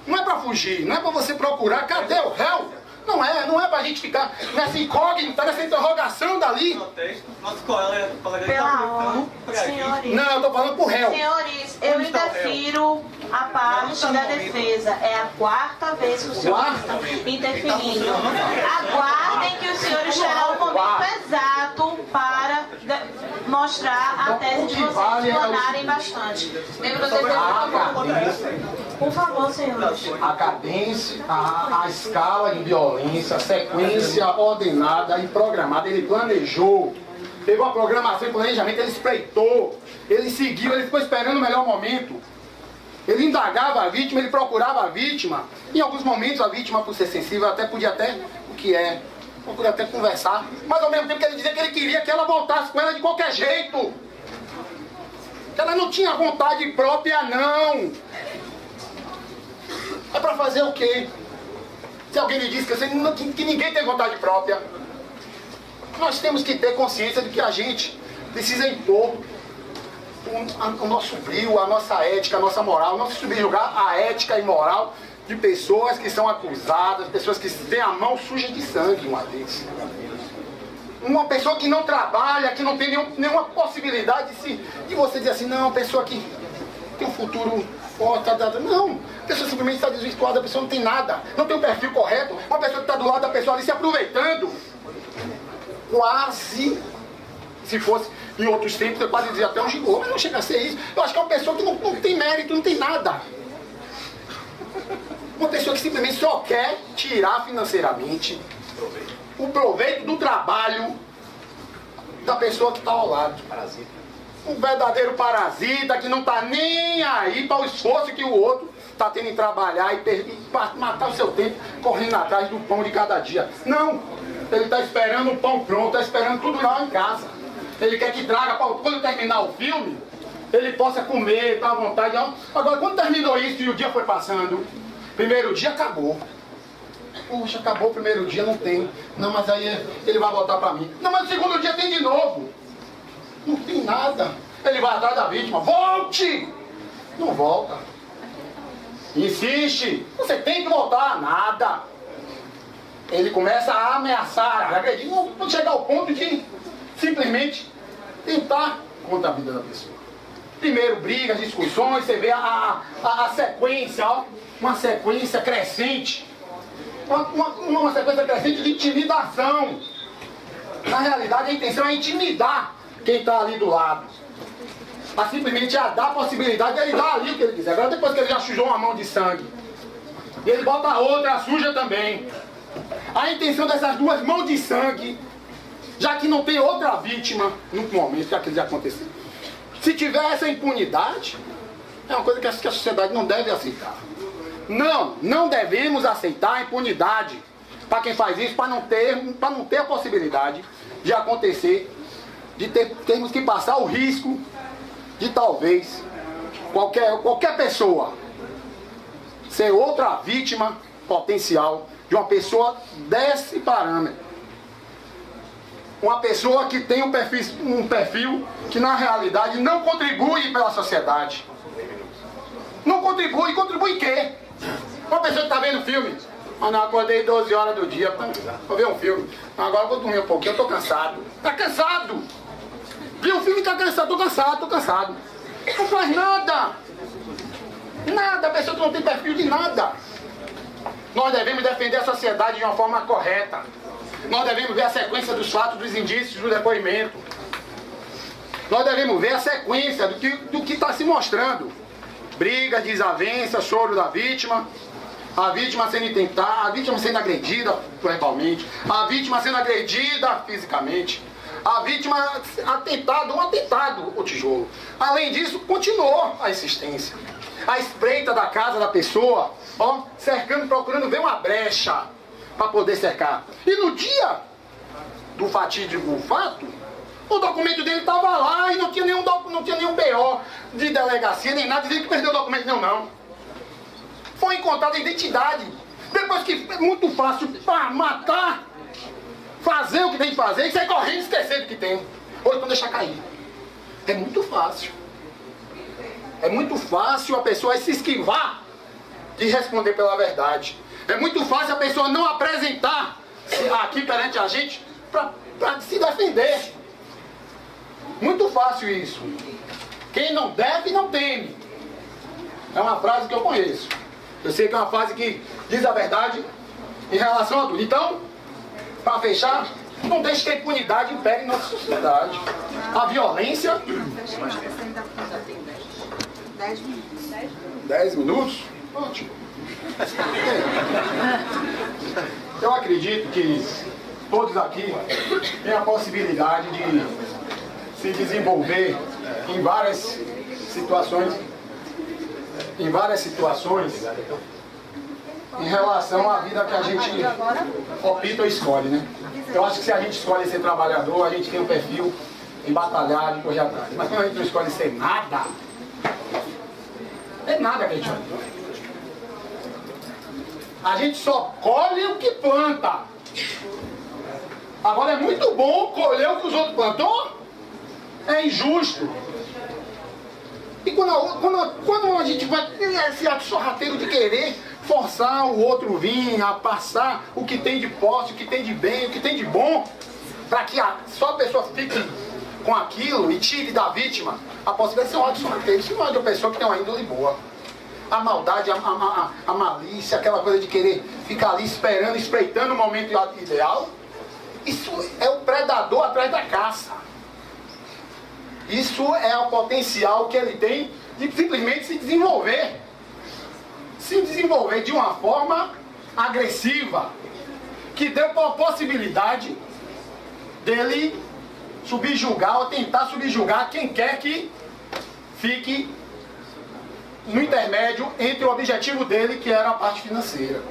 Não é para fugir, não é para você procurar, cadê o réu? Não é pra gente ficar nessa incógnita, nessa interrogação dali. Nosso colega Pela senhores. Não, eu tô falando pro réu. Senhores, eu interfiro a parte da defesa. É a 4ª vez que o senhor está interferindo. Aguardem que os senhores terão o momento exato para mostrar a tese de vocês explanarem bastante. Membro da defesa, por favor, senhores. A cadência, a escala de violência, a sequência ordenada e programada, ele planejou. Teve uma programação e planejamento, ele espreitou, ele seguiu, ele ficou esperando o melhor momento. Ele indagava a vítima, ele procurava a vítima. Em alguns momentos a vítima, por ser sensível, podia até conversar. Mas ao mesmo tempo que ele dizia que ele queria que ela voltasse com ela de qualquer jeito. Que ela não tinha vontade própria, não. É pra fazer o quê? Se alguém lhe diz que ninguém tem vontade própria, nós temos que ter consciência de que a gente precisa impor o nosso brio, a nossa ética, a nossa moral, não se subjugar a ética e moral de pessoas que são acusadas, pessoas que têm a mão suja de sangue uma vez. Uma pessoa que não trabalha, que não tem nenhuma possibilidade de você dizer assim, não, pessoa que tem um futuro forte, não. A pessoa simplesmente está desvirtuada, a pessoa não tem nada, não tem o perfil correto. Uma pessoa que está do lado da pessoa ali se aproveitando. Quase, se fosse em outros tempos, eu quase dizia até um gigolô, mas não chega a ser isso. Eu acho que é uma pessoa que não tem mérito, não tem nada. Uma pessoa que simplesmente só quer tirar financeiramente o proveito do trabalho da pessoa que está ao lado. Um verdadeiro parasita que não está nem aí para o esforço que o outro está tendo em trabalhar e matar o seu tempo correndo atrás do pão de cada dia. Não! Ele está esperando o pão pronto, está esperando tudo lá em casa. Ele quer que traga, quando terminar o filme, ele possa comer, estar à vontade. Agora, quando terminou isso e o dia foi passando, primeiro dia acabou. Poxa, acabou o primeiro dia, não tem. Não, mas aí ele vai voltar para mim. Não, mas o segundo dia tem de novo. Não tem nada. Ele vai atrás da vítima. Volte! Não volta. Insiste. Você tem que voltar. Nada. Ele começa a ameaçar, a agredir. Não chegar ao ponto de simplesmente tentar contra a vida da pessoa. Primeiro brigas, discussões, você vê a sequência, ó, uma sequência crescente. Uma sequência crescente de intimidação. Na realidade, a intenção é intimidar quem está ali do lado. Mas simplesmente dar a possibilidade de ele dar ali o que ele quiser. Agora, depois que ele já sujou uma mão de sangue, ele bota a outra, suja também. A intenção dessas duas mãos de sangue, já que não tem outra vítima no momento que aquilo já aconteceu. Se tiver essa impunidade, é uma coisa que a sociedade não deve aceitar. Não devemos aceitar a impunidade para quem faz isso, para não ter a possibilidade de acontecer, de termos que passar o risco de talvez qualquer pessoa ser outra vítima potencial de uma pessoa desse parâmetro. Uma pessoa que tem um perfil que na realidade não contribui pela sociedade. Não contribui. Contribui em quê? Uma pessoa que está vendo filme. Ah, não, acordei 12 horas do dia para ver um filme. Agora eu vou dormir um pouquinho, eu tô cansado. Tá cansado! Viu o filme e tá cansado, tô cansado. Não faz nada. Nada, a pessoa que não tem perfil de nada. Nós devemos defender a sociedade de uma forma correta. Nós devemos ver a sequência dos fatos, dos indícios, do depoimento. Nós devemos ver a sequência do que está se mostrando. Briga, desavença, choro da vítima. A vítima sendo intentada, a vítima sendo agredida verbalmente. A vítima sendo agredida fisicamente. A vítima um atentado, o tijolo. Além disso, continuou a insistência. A espreita da casa da pessoa, ó, cercando, procurando ver uma brecha para poder cercar. E no dia do fatídico fato, o documento dele estava lá e não tinha nenhum BO de delegacia, nem nada, dizendo que perdeu o documento. Não. Foi encontrada a identidade. Depois que é muito fácil para matar, fazer o que tem que fazer e sair correndo e esquecer do que tem. Ou então deixar cair. É muito fácil. É muito fácil a pessoa se esquivar de responder pela verdade. É muito fácil a pessoa não apresentar aqui perante a gente para se defender. Muito fácil isso. Quem não deve, não teme. É uma frase que eu conheço. Eu sei que é uma frase que diz a verdade em relação a tudo. Então, para fechar, não deixe que a impunidade impere em nossa sociedade. A violência... 10 minutos. 10 minutos? Ótimo. Eu acredito que todos aqui têm a possibilidade de se desenvolver em várias situações em relação à vida que a gente opta ou escolhe, né? Eu acho que se a gente escolhe ser trabalhador, a gente tem um perfil em batalhar, de correr atrás. Mas quando a gente não escolhe ser nada, é nada que a gente vai. A gente só colhe o que planta. Agora é muito bom colher o que os outros plantou. É injusto. E quando a gente vai ter esse ato sorrateiro de querer forçar o outro vir a passar o que tem de posse, o que tem de bem, o que tem de bom, para que só a pessoa fique com aquilo e tire da vítima a possibilidade de ser um ato sorrateiro. Isso não é de uma pessoa que tem uma índole boa. A maldade, a malícia, aquela coisa de querer ficar ali esperando, espreitando o momento ideal, isso é o predador atrás da caça. Isso é o potencial que ele tem de simplesmente se desenvolver. Se desenvolver de uma forma agressiva, que deu a possibilidade dele subjugar ou tentar subjugar quem quer que fique no intermédio entre o objetivo dele, que era a parte financeira.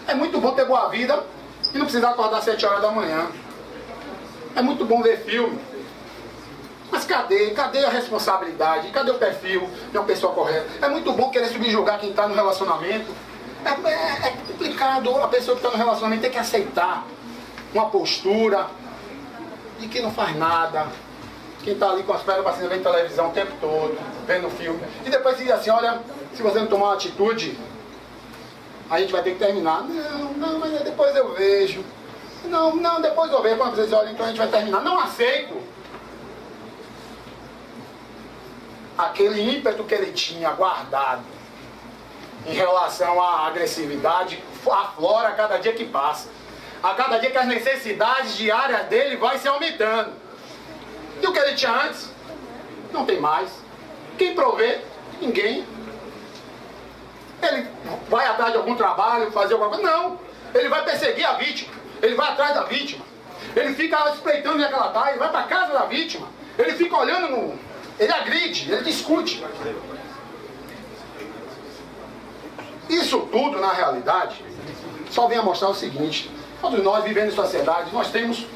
É muito bom ter boa vida e não precisar acordar às 7 horas da manhã. É muito bom ver filme. Mas cadê a responsabilidade? Cadê o perfil de uma pessoa correta? É muito bom querer subjugar quem está no relacionamento. É complicado a pessoa que está no relacionamento ter que aceitar uma postura de que não faz nada. Quem está ali com as pernas para cima, vendo televisão o tempo todo, vendo filme. E depois diz assim, olha, se você não tomar uma atitude, a gente vai ter que terminar. Não, mas depois eu vejo. Não, depois eu vejo. Quando você diz, olha, então a gente vai terminar. Não aceito. Aquele ímpeto que ele tinha guardado em relação à agressividade aflora a cada dia que passa. A cada dia que as necessidades diárias dele vai se aumentando. E o que ele tinha antes? Não tem mais. Quem provê? Ninguém. Ele vai atrás de algum trabalho, fazer alguma coisa? Não. Ele vai perseguir a vítima. Ele vai atrás da vítima. Ele fica espreitando onde é que ela está. Ele vai para casa da vítima. Ele fica olhando no... Ele agride, ele discute. Isso tudo, na realidade, só vem a mostrar o seguinte. Todos nós vivendo em sociedade, nós temos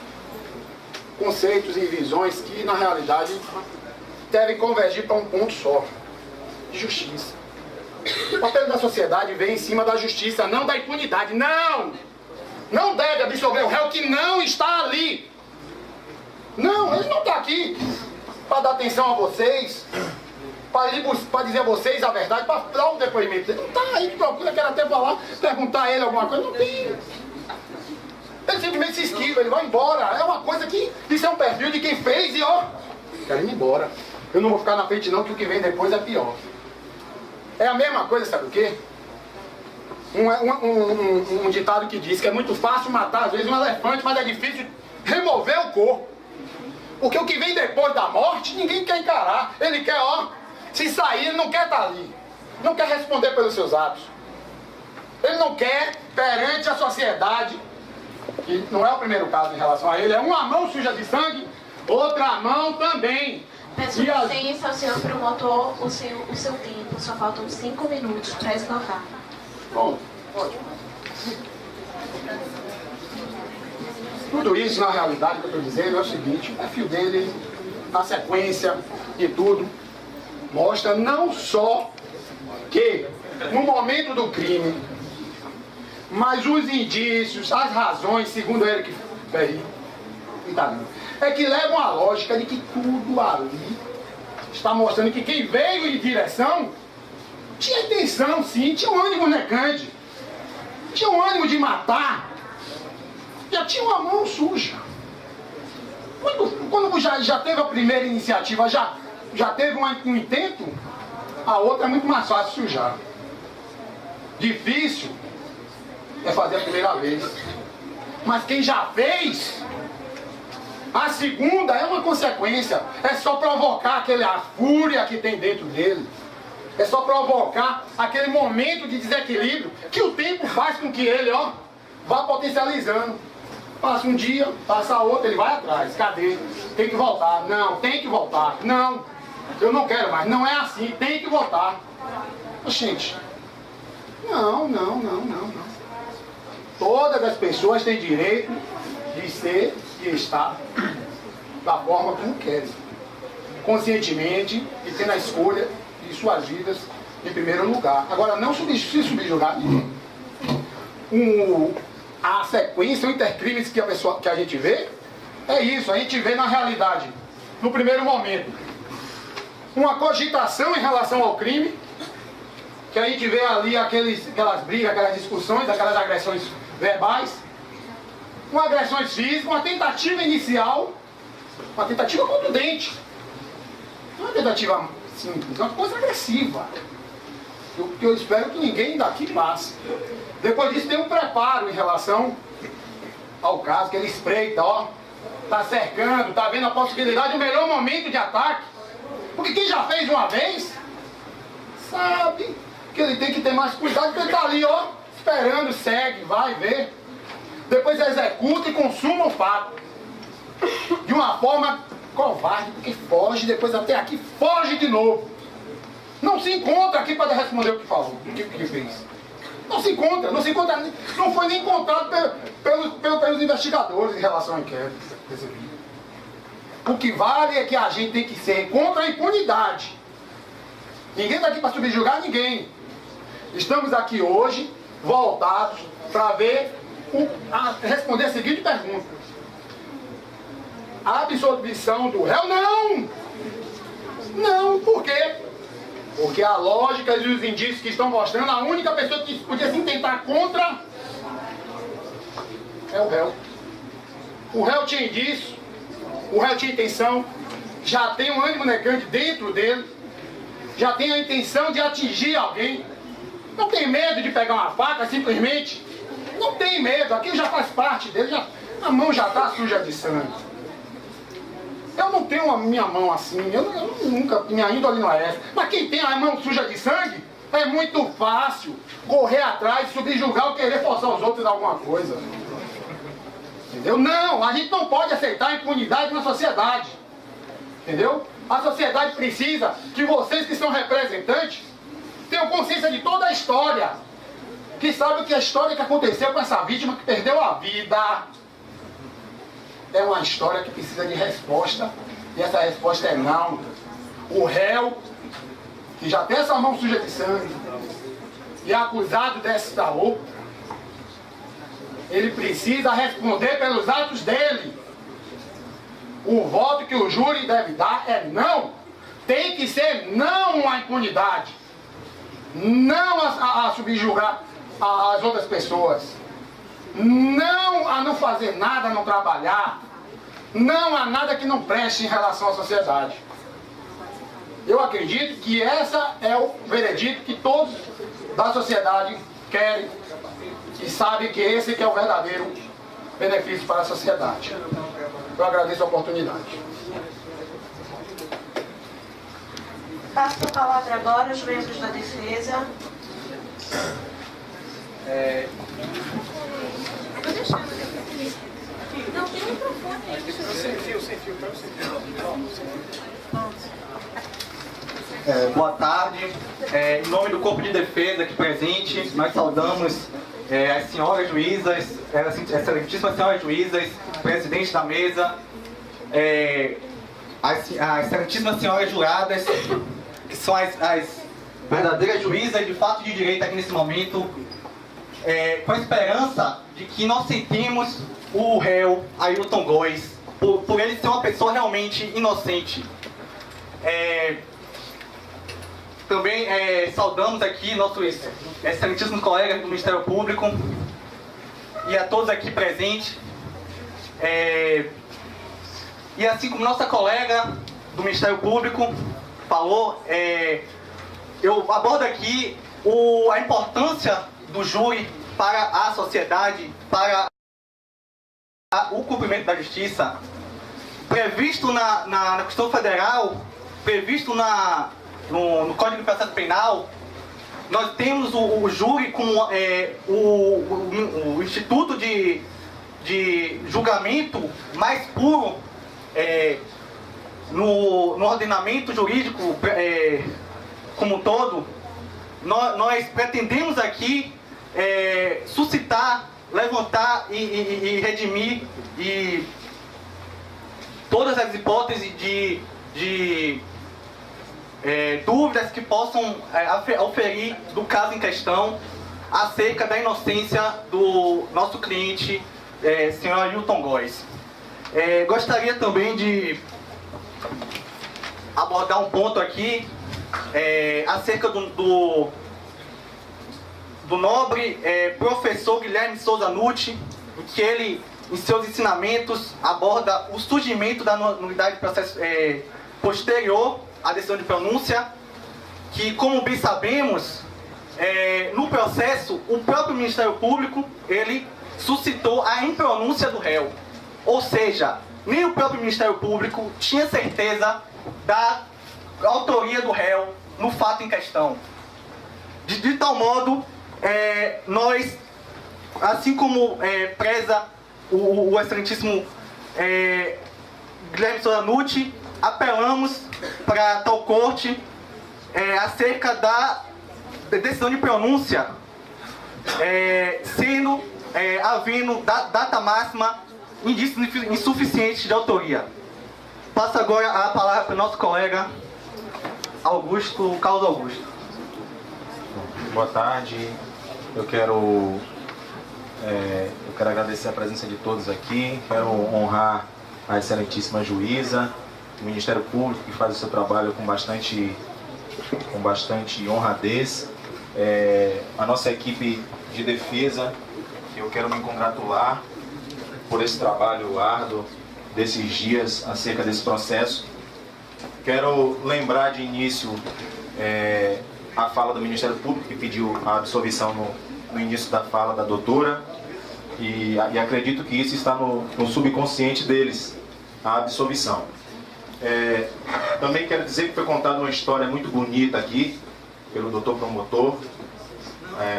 conceitos e visões que, na realidade, devem convergir para um ponto só, de justiça. O papel da sociedade vem em cima da justiça, não da impunidade. Não! Não deve absolver o réu que não está ali. Não, ele não está aqui para dar atenção a vocês, para dizer a vocês a verdade, para dar um depoimento. Ele não está aí, procura, quer até falar, perguntar a ele alguma coisa. Não tem. Ele simplesmente se esquiva, ele vai embora. É uma coisa que, isso é um perfil de quem fez e ó, quero ir embora. Eu não vou ficar na frente não, que o que vem depois é pior. É a mesma coisa, sabe o quê? Um ditado que diz que é muito fácil matar, às vezes, um elefante, mas é difícil remover o corpo. Porque o que vem depois da morte, ninguém quer encarar. Ele quer, ó, se sair, ele não quer estar ali. Não quer responder pelos seus atos. Ele não quer, perante a sociedade, que não é o primeiro caso em relação a ele, é uma mão suja de sangue, outra mão também. Peço licença ao senhor promotor, o seu tempo, só faltam 5 minutos para esgotar. Bom, ótimo. Tudo isso, na realidade, que eu estou dizendo é o seguinte: o perfil dele, na sequência de tudo, mostra não só que, no momento do crime, mas os indícios, as razões, segundo ele, é que levam à lógica de que tudo ali está mostrando que quem veio em direção tinha intenção, sim, tinha um ânimo necante, tinha um ânimo de matar, já tinha uma mão suja. Quando já teve a primeira iniciativa, já teve um intento, a outra é muito mais fácil sujar. Difícil é fazer a primeira vez. Mas quem já fez, a segunda é uma consequência. É só provocar a fúria que tem dentro dele. É só provocar aquele momento de desequilíbrio que o tempo faz com que ele, ó, vá potencializando. Passa um dia, passa outro, ele vai atrás. Cadê? Tem que voltar. Não, tem que voltar. Não, eu não quero mais. Não é assim, tem que voltar. Gente, não. Todas as pessoas têm direito de ser e estar da forma como querem. Conscientemente e tendo a escolha de suas vidas em primeiro lugar. Agora, não se subjugar ninguém. A sequência, o intercrimes que a gente vê, é isso. A gente vê na realidade, no primeiro momento, uma cogitação em relação ao crime, que a gente vê ali aquelas brigas, aquelas discussões, aquelas agressões verbais, uma agressões físicas, uma tentativa inicial, uma tentativa contundente. Não é uma tentativa simples, é uma coisa agressiva. Que eu espero que ninguém daqui passe. Depois disso tem um preparo em relação ao caso, que ele espreita, ó, tá cercando, tá vendo a possibilidade, o melhor momento de ataque. Porque quem já fez uma vez, sabe que ele tem que ter mais cuidado, porque ele tá ali, ó, esperando, segue, vai ver. Depois executa e consuma o fato. De uma forma covarde, porque foge, depois até aqui foge de novo. Não se encontra aqui para responder o que falou, o que fez. Não se encontra, não foi nem encontrado pelos investigadores em relação ao inquérito recebido. O que vale é que a gente tem que ser contra a impunidade. Ninguém está aqui para subjugar ninguém. Estamos aqui hoje, voltados, para responder a seguinte pergunta: a absolvição do réu? Não! Não, por quê? Porque a lógica e os indícios que estão mostrando, a única pessoa que podia se intentar contra é o réu. O réu tinha indício, o réu tinha intenção, já tem um ânimo negante dentro dele, já tem a intenção de atingir alguém. Não tem medo de pegar uma faca simplesmente. Não tem medo, aquilo já faz parte dele, a mão já está suja de sangue. Eu não tenho a minha mão assim, eu nunca, minha índole não é essa. Mas quem tem a mão suja de sangue, é muito fácil correr atrás, subjugar ou querer forçar os outros em alguma coisa. Entendeu? Não, a gente não pode aceitar a impunidade na sociedade. Entendeu? A sociedade precisa que vocês que são representantes tenham consciência de toda a história. Que sabem que a história que aconteceu com essa vítima que perdeu a vida. é uma história que precisa de resposta, e essa resposta é não. O réu, que já tem essa mão suja de sangue, e é acusado desta outra, ele precisa responder pelos atos dele. O voto que o júri deve dar é não. Tem que ser não à impunidade, não a subjugar as outras pessoas, não a não fazer nada, a não trabalhar, não a nada que não preste em relação à sociedade. Eu acredito que essa é o veredito que todos da sociedade querem e sabem que esse que é o verdadeiro benefício para a sociedade. Eu agradeço a oportunidade. Passo a palavra agora aos membros da defesa. Não, tem um microfone aí. Sem fio. Boa tarde. Em nome do Corpo de Defesa aqui presente, nós saudamos as senhoras juízas, excelentíssimas senhoras juízas, presidente da mesa, as excelentíssimas senhoras juradas, que são as verdadeiras juízas de fato de direito aqui nesse momento, com a esperança de que nós sentimos o réu Ailton Góes, por ele ser uma pessoa realmente inocente. Também saudamos aqui nossos excelentíssimos colegas do Ministério Público e a todos aqui presentes. E assim como nossa colega do Ministério Público falou, eu abordo aqui a importância do júri para a sociedade, para o cumprimento da justiça, previsto na Constituição Federal, previsto no Código de Processo Penal. Nós temos o júri como o instituto de julgamento mais puro no ordenamento jurídico como um todo. Nós pretendemos aqui suscitar, levantar e redimir todas as hipóteses de dúvidas que possam oferir do caso em questão acerca da inocência do nosso cliente, senhor Ailton Góes. Gostaria também de abordar um ponto aqui acerca do nobre professor Guilherme Souza Nutti, em que ele, em seus ensinamentos, aborda o surgimento da nulidade de processo posterior à decisão de pronúncia, que, como bem sabemos, no processo, o próprio Ministério Público, ele suscitou a impronúncia do réu. Ou seja, nem o próprio Ministério Público tinha certeza da autoria do réu no fato em questão. De tal modo, nós, assim como preza o excelentíssimo Guilherme Souza Nutti, apelamos para tal corte acerca da decisão de pronúncia, havendo data máxima, indícios insuficientes de autoria. Passo agora a palavra para o nosso colega Carlos Augusto. Boa tarde. Eu quero agradecer a presença de todos aqui. Quero honrar a excelentíssima juíza, o Ministério Público, que faz o seu trabalho com bastante honradez. A nossa equipe de defesa, eu quero me congratular por esse trabalho árduo desses dias acerca desse processo. Quero lembrar de início a fala do Ministério Público, que pediu a absolvição no início da fala da doutora, e acredito que isso está no subconsciente deles, a absolvição. Também quero dizer que foi contada uma história muito bonita aqui, pelo doutor promotor,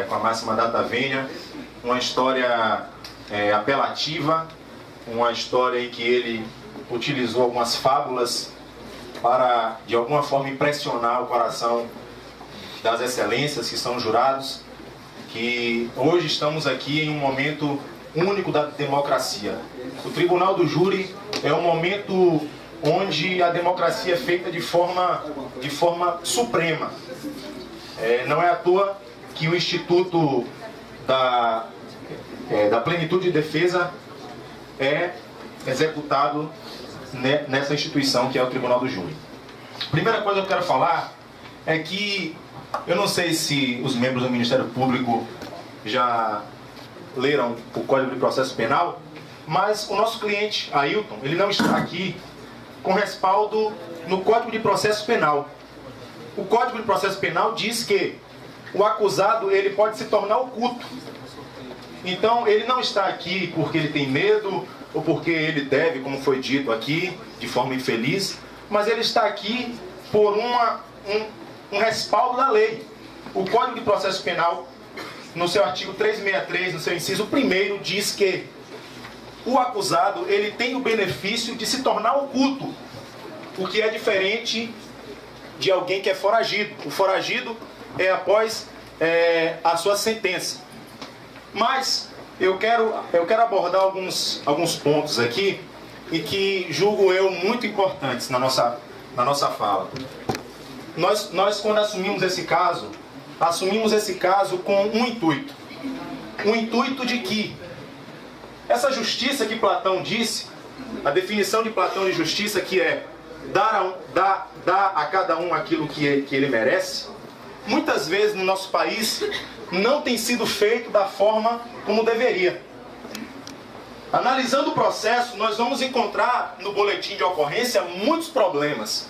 com a máxima data venia, uma história apelativa, uma história em que ele utilizou algumas fábulas para, de alguma forma, impressionar o coração das excelências que são jurados, que hoje estamos aqui em um momento único da democracia. O tribunal do júri é um momento onde a democracia é feita de forma suprema. Não é à toa que o Instituto da Plenitude de Defesa é executado nessa instituição que é o Tribunal do Júri. Primeira coisa que eu quero falar é que eu não sei se os membros do Ministério Público já leram o Código de Processo Penal, mas o nosso cliente, Ailton, ele não está aqui com respaldo no Código de Processo Penal. O Código de Processo Penal diz que o acusado ele pode se tornar oculto. Então ele não está aqui porque ele tem medo ou porque ele deve, como foi dito aqui, de forma infeliz, mas ele está aqui por um respaldo da lei. O Código de Processo Penal, no seu artigo 363, no seu inciso 1º, diz que o acusado ele tem o benefício de se tornar oculto, o que é diferente de alguém que é foragido. O foragido é após a sua sentença. Mas eu quero abordar alguns pontos aqui e que julgo eu muito importantes na nossa fala. Nós quando assumimos esse caso com um intuito. O intuito de que essa justiça que Platão disse, a definição de Platão de justiça, que é dar a cada um aquilo que ele merece, muitas vezes no nosso país não tem sido feito da forma como deveria. Analisando o processo, nós vamos encontrar no boletim de ocorrência muitos problemas.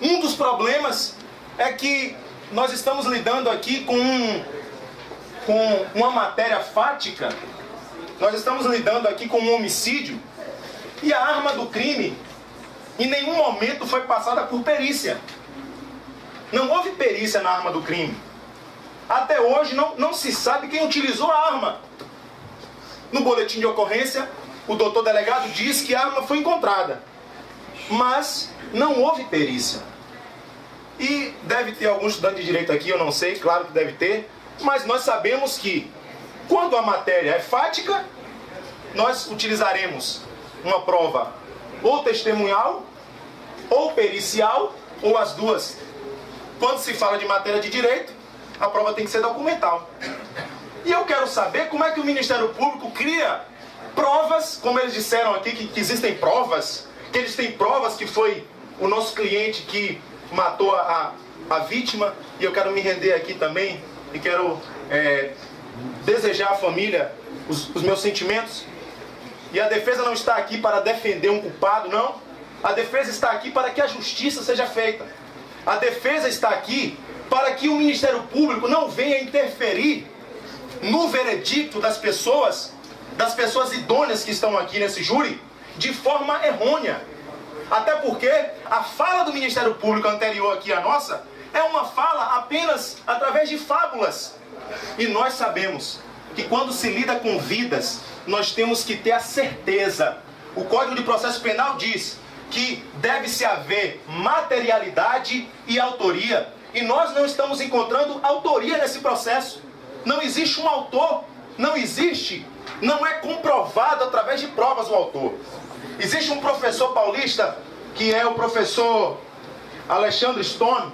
Um dos problemas é que nós estamos lidando aqui com uma matéria fática, nós estamos lidando aqui com um homicídio, e a arma do crime em nenhum momento foi passada por perícia. Não houve perícia na arma do crime. Até hoje não se sabe quem utilizou a arma. No boletim de ocorrência, o doutor delegado diz que a arma foi encontrada, mas não houve perícia. E deve ter algum estudante de direito aqui, eu não sei, claro que deve ter, mas nós sabemos que quando a matéria é fática, nós utilizaremos uma prova ou testemunhal, ou pericial, ou as duas. Quando se fala de matéria de direito, a prova tem que ser documental. E eu quero saber como é que o Ministério Público cria provas, como eles disseram aqui, que existem provas, que eles têm provas que foi o nosso cliente que matou a vítima, e eu quero me render aqui também, e quero desejar à família os meus sentimentos. E a defesa não está aqui para defender um culpado, não. A defesa está aqui para que a justiça seja feita. A defesa está aqui para que o Ministério Público não venha interferir no veredicto das pessoas idôneas que estão aqui nesse júri, de forma errônea. Até porque a fala do Ministério Público anterior aqui à nossa é uma fala apenas através de fábulas. E nós sabemos que quando se lida com vidas, nós temos que ter a certeza. O Código de Processo Penal diz que deve-se haver materialidade e autoria. E nós não estamos encontrando autoria nesse processo. Não existe um autor, não é comprovado através de provas o autor. Existe um professor paulista, que é o professor Alexandre Stone,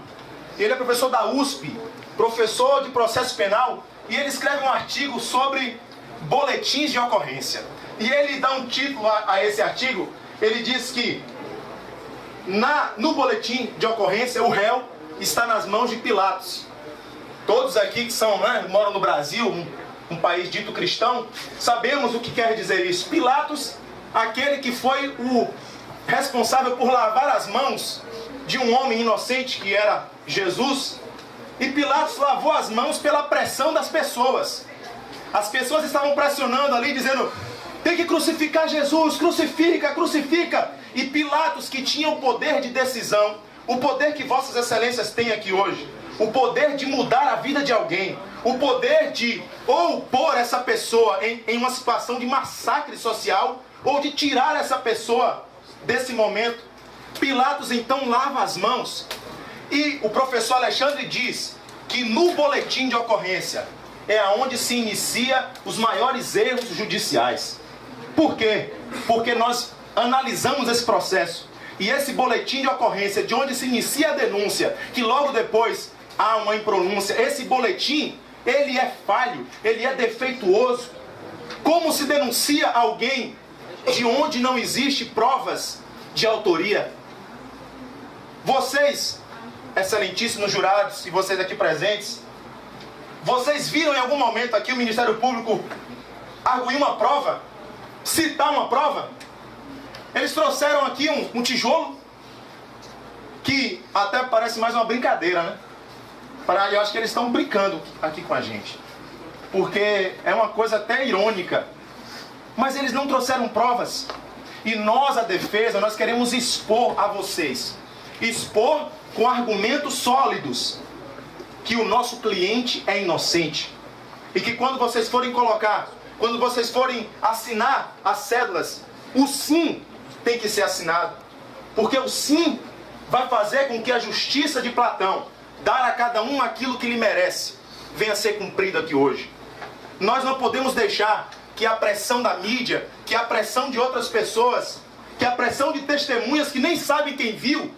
ele é professor da USP, professor de processo penal, e ele escreve um artigo sobre boletins de ocorrência. E ele dá um título a esse artigo, ele diz que no boletim de ocorrência o réu está nas mãos de Pilatos. Todos aqui que moram no Brasil, um país dito cristão, sabemos o que quer dizer isso. Pilatos, aquele que foi o responsável por lavar as mãos de um homem inocente que era Jesus. E Pilatos lavou as mãos pela pressão das pessoas. As pessoas estavam pressionando ali, dizendo: tem que crucificar Jesus, crucifica, crucifica. E Pilatos, que tinha o poder de decisão, o poder que vossas excelências têm aqui hoje, o poder de mudar a vida de alguém, o poder de ou pôr essa pessoa em uma situação de massacre social, ou de tirar essa pessoa desse momento. Pilatos então lava as mãos. E o professor Alexandre diz que no boletim de ocorrência é aonde se inicia os maiores erros judiciais. Por quê? Porque nós analisamos esse processo. E esse boletim de ocorrência, de onde se inicia a denúncia, que logo depois há uma impronúncia, esse boletim, ele é falho, ele é defeituoso. Como se denuncia alguém de onde não existe provas de autoria? Vocês, excelentíssimos jurados e vocês aqui presentes, vocês viram em algum momento aqui o Ministério Público arguir uma prova? Citar uma prova? Eles trouxeram aqui um tijolo, que até parece mais uma brincadeira, né? Eu acho que eles estão brincando aqui com a gente, porque é uma coisa até irônica. Mas eles não trouxeram provas. E nós, a defesa, nós queremos expor a vocês, expor com argumentos sólidos, que o nosso cliente é inocente. E que quando vocês forem colocar, quando vocês forem assinar as cédulas, o sim tem que ser assinado. Porque o sim vai fazer com que a justiça de Platão, dar a cada um aquilo que lhe merece, venha a ser cumprido aqui hoje. Nós não podemos deixar que a pressão da mídia, que a pressão de outras pessoas, que a pressão de testemunhas que nem sabem quem viu,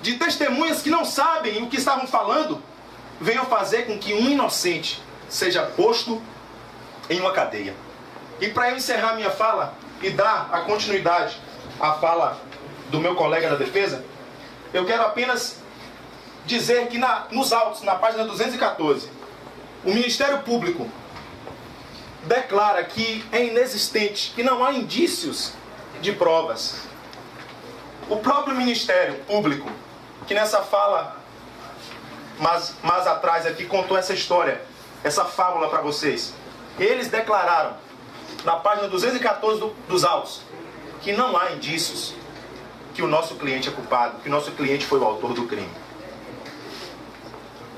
de testemunhas que não sabem o que estavam falando, venham fazer com que um inocente seja posto em uma cadeia. E para eu encerrar minha fala e dar a continuidade à fala do meu colega da defesa, eu quero apenas dizer que nos autos, na página 214, o Ministério Público declara que é inexistente, que não há indícios de provas. O próprio Ministério Público, que nessa fala mais atrás aqui contou essa história, essa fábula para vocês, eles declararam na página 214 dos autos que não há indícios que o nosso cliente é culpado, que o nosso cliente foi o autor do crime.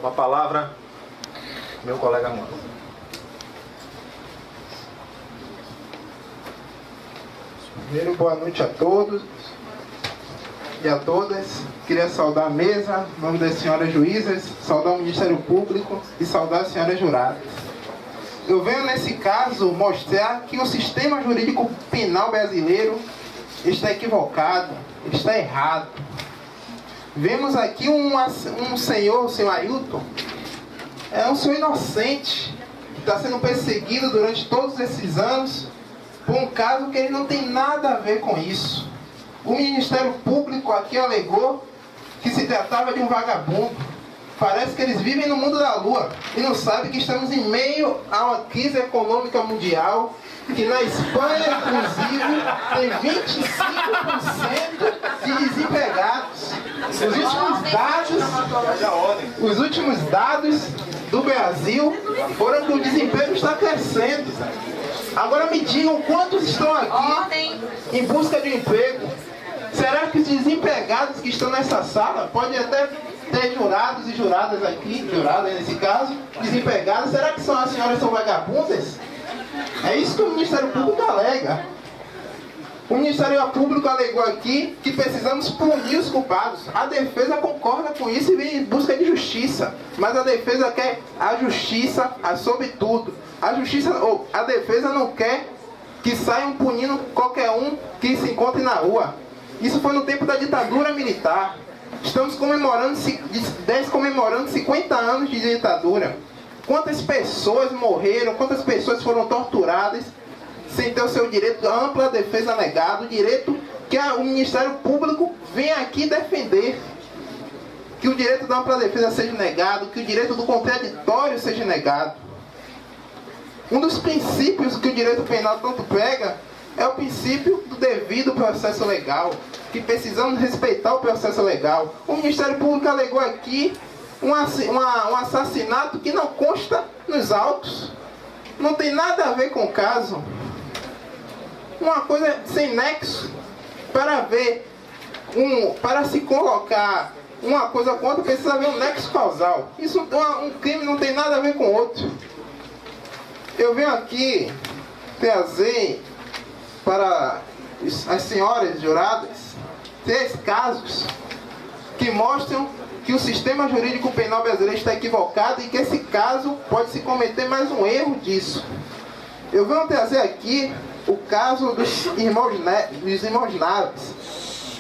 Com a palavra, meu colega Mano. Primeiro, boa noite a todos e a todas. Queria saudar a mesa, em nome das senhoras juízas, saudar o Ministério Público e saudar as senhoras juradas. Eu venho, nesse caso, mostrar que o sistema jurídico penal brasileiro está equivocado, está errado. Vemos aqui um senhor, o senhor Ailton, é um senhor inocente, que está sendo perseguido durante todos esses anos por um caso que ele não tem nada a ver com isso. O Ministério Público aqui alegou que se tratava de um vagabundo. Parece que eles vivem no mundo da lua e não sabem que estamos em meio a uma crise econômica mundial, que na Espanha, inclusive, tem 25% de desempregados. Os últimos dados do Brasil foram que o desemprego está crescendo. Agora me digam quantos estão aqui em busca de emprego. Será que os desempregados que estão nessa sala, pode até ter jurados e juradas aqui, juradas nesse caso, desempregados, será que as senhoras são vagabundas? É isso que o Ministério Público alega. O Ministério Público alegou aqui que precisamos punir os culpados. A defesa concorda com isso e vem em busca de justiça. Mas a defesa quer a justiça sobre tudo. A defesa não quer que saiam punindo qualquer um que se encontre na rua. Isso foi no tempo da ditadura militar. Estamos comemorando 50 anos de ditadura. Quantas pessoas morreram, quantas pessoas foram torturadas sem ter o seu direito à ampla defesa negado, o direito que o Ministério Público vem aqui defender. Que o direito da ampla defesa seja negado, que o direito do contraditório seja negado. Um dos princípios que o direito penal tanto prega é o princípio do devido processo legal, que precisamos respeitar o processo legal. O Ministério Público alegou aqui um assassinato que não consta nos autos. Não tem nada a ver com o caso. Uma coisa sem nexo. Para se colocar uma coisa com outra, precisa haver um nexo causal. Um crime não tem nada a ver com o outro. Eu venho aqui trazer para as senhoras juradas 3 casos que mostram que o sistema jurídico penal brasileiro está equivocado e que esse caso pode se cometer mais um erro disso. Eu venho trazer aqui o caso dos irmãos Naves,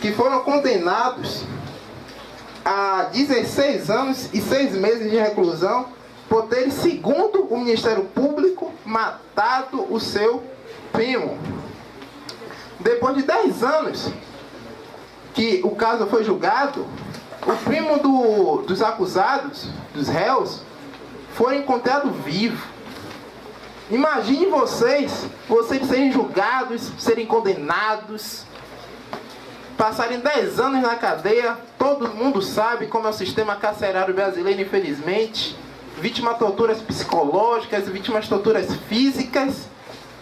que foram condenados a 16 anos e 6 meses de reclusão por terem, segundo o Ministério Público, matado o seu primo. Depois de 10 anos que o caso foi julgado, o primo dos acusados, dos réus, foi encontrado vivo. Imagine vocês serem julgados, serem condenados, passarem 10 anos na cadeia. Todo mundo sabe como é o sistema carcerário brasileiro, infelizmente. Vítima de torturas psicológicas, vítimas de torturas físicas.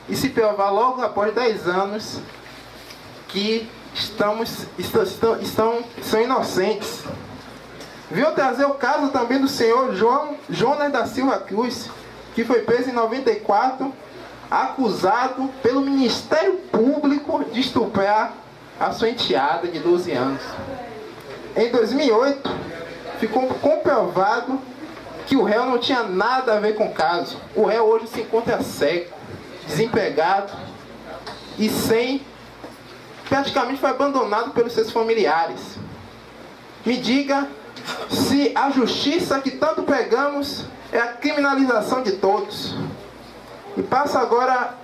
E se provar logo após 10 anos que são inocentes. Veio trazer o caso também do senhor Jonas da Silva Cruz, que foi preso em 94, acusado pelo Ministério Público de estuprar a sua enteada de 12 anos. Em 2008, ficou comprovado que o réu não tinha nada a ver com o caso. O réu hoje se encontra cego, desempregado e praticamente foi abandonado pelos seus familiares. Me diga se a justiça que tanto pregamos é a criminalização de todos. E passo agora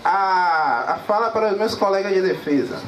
a fala para os meus colegas de defesa.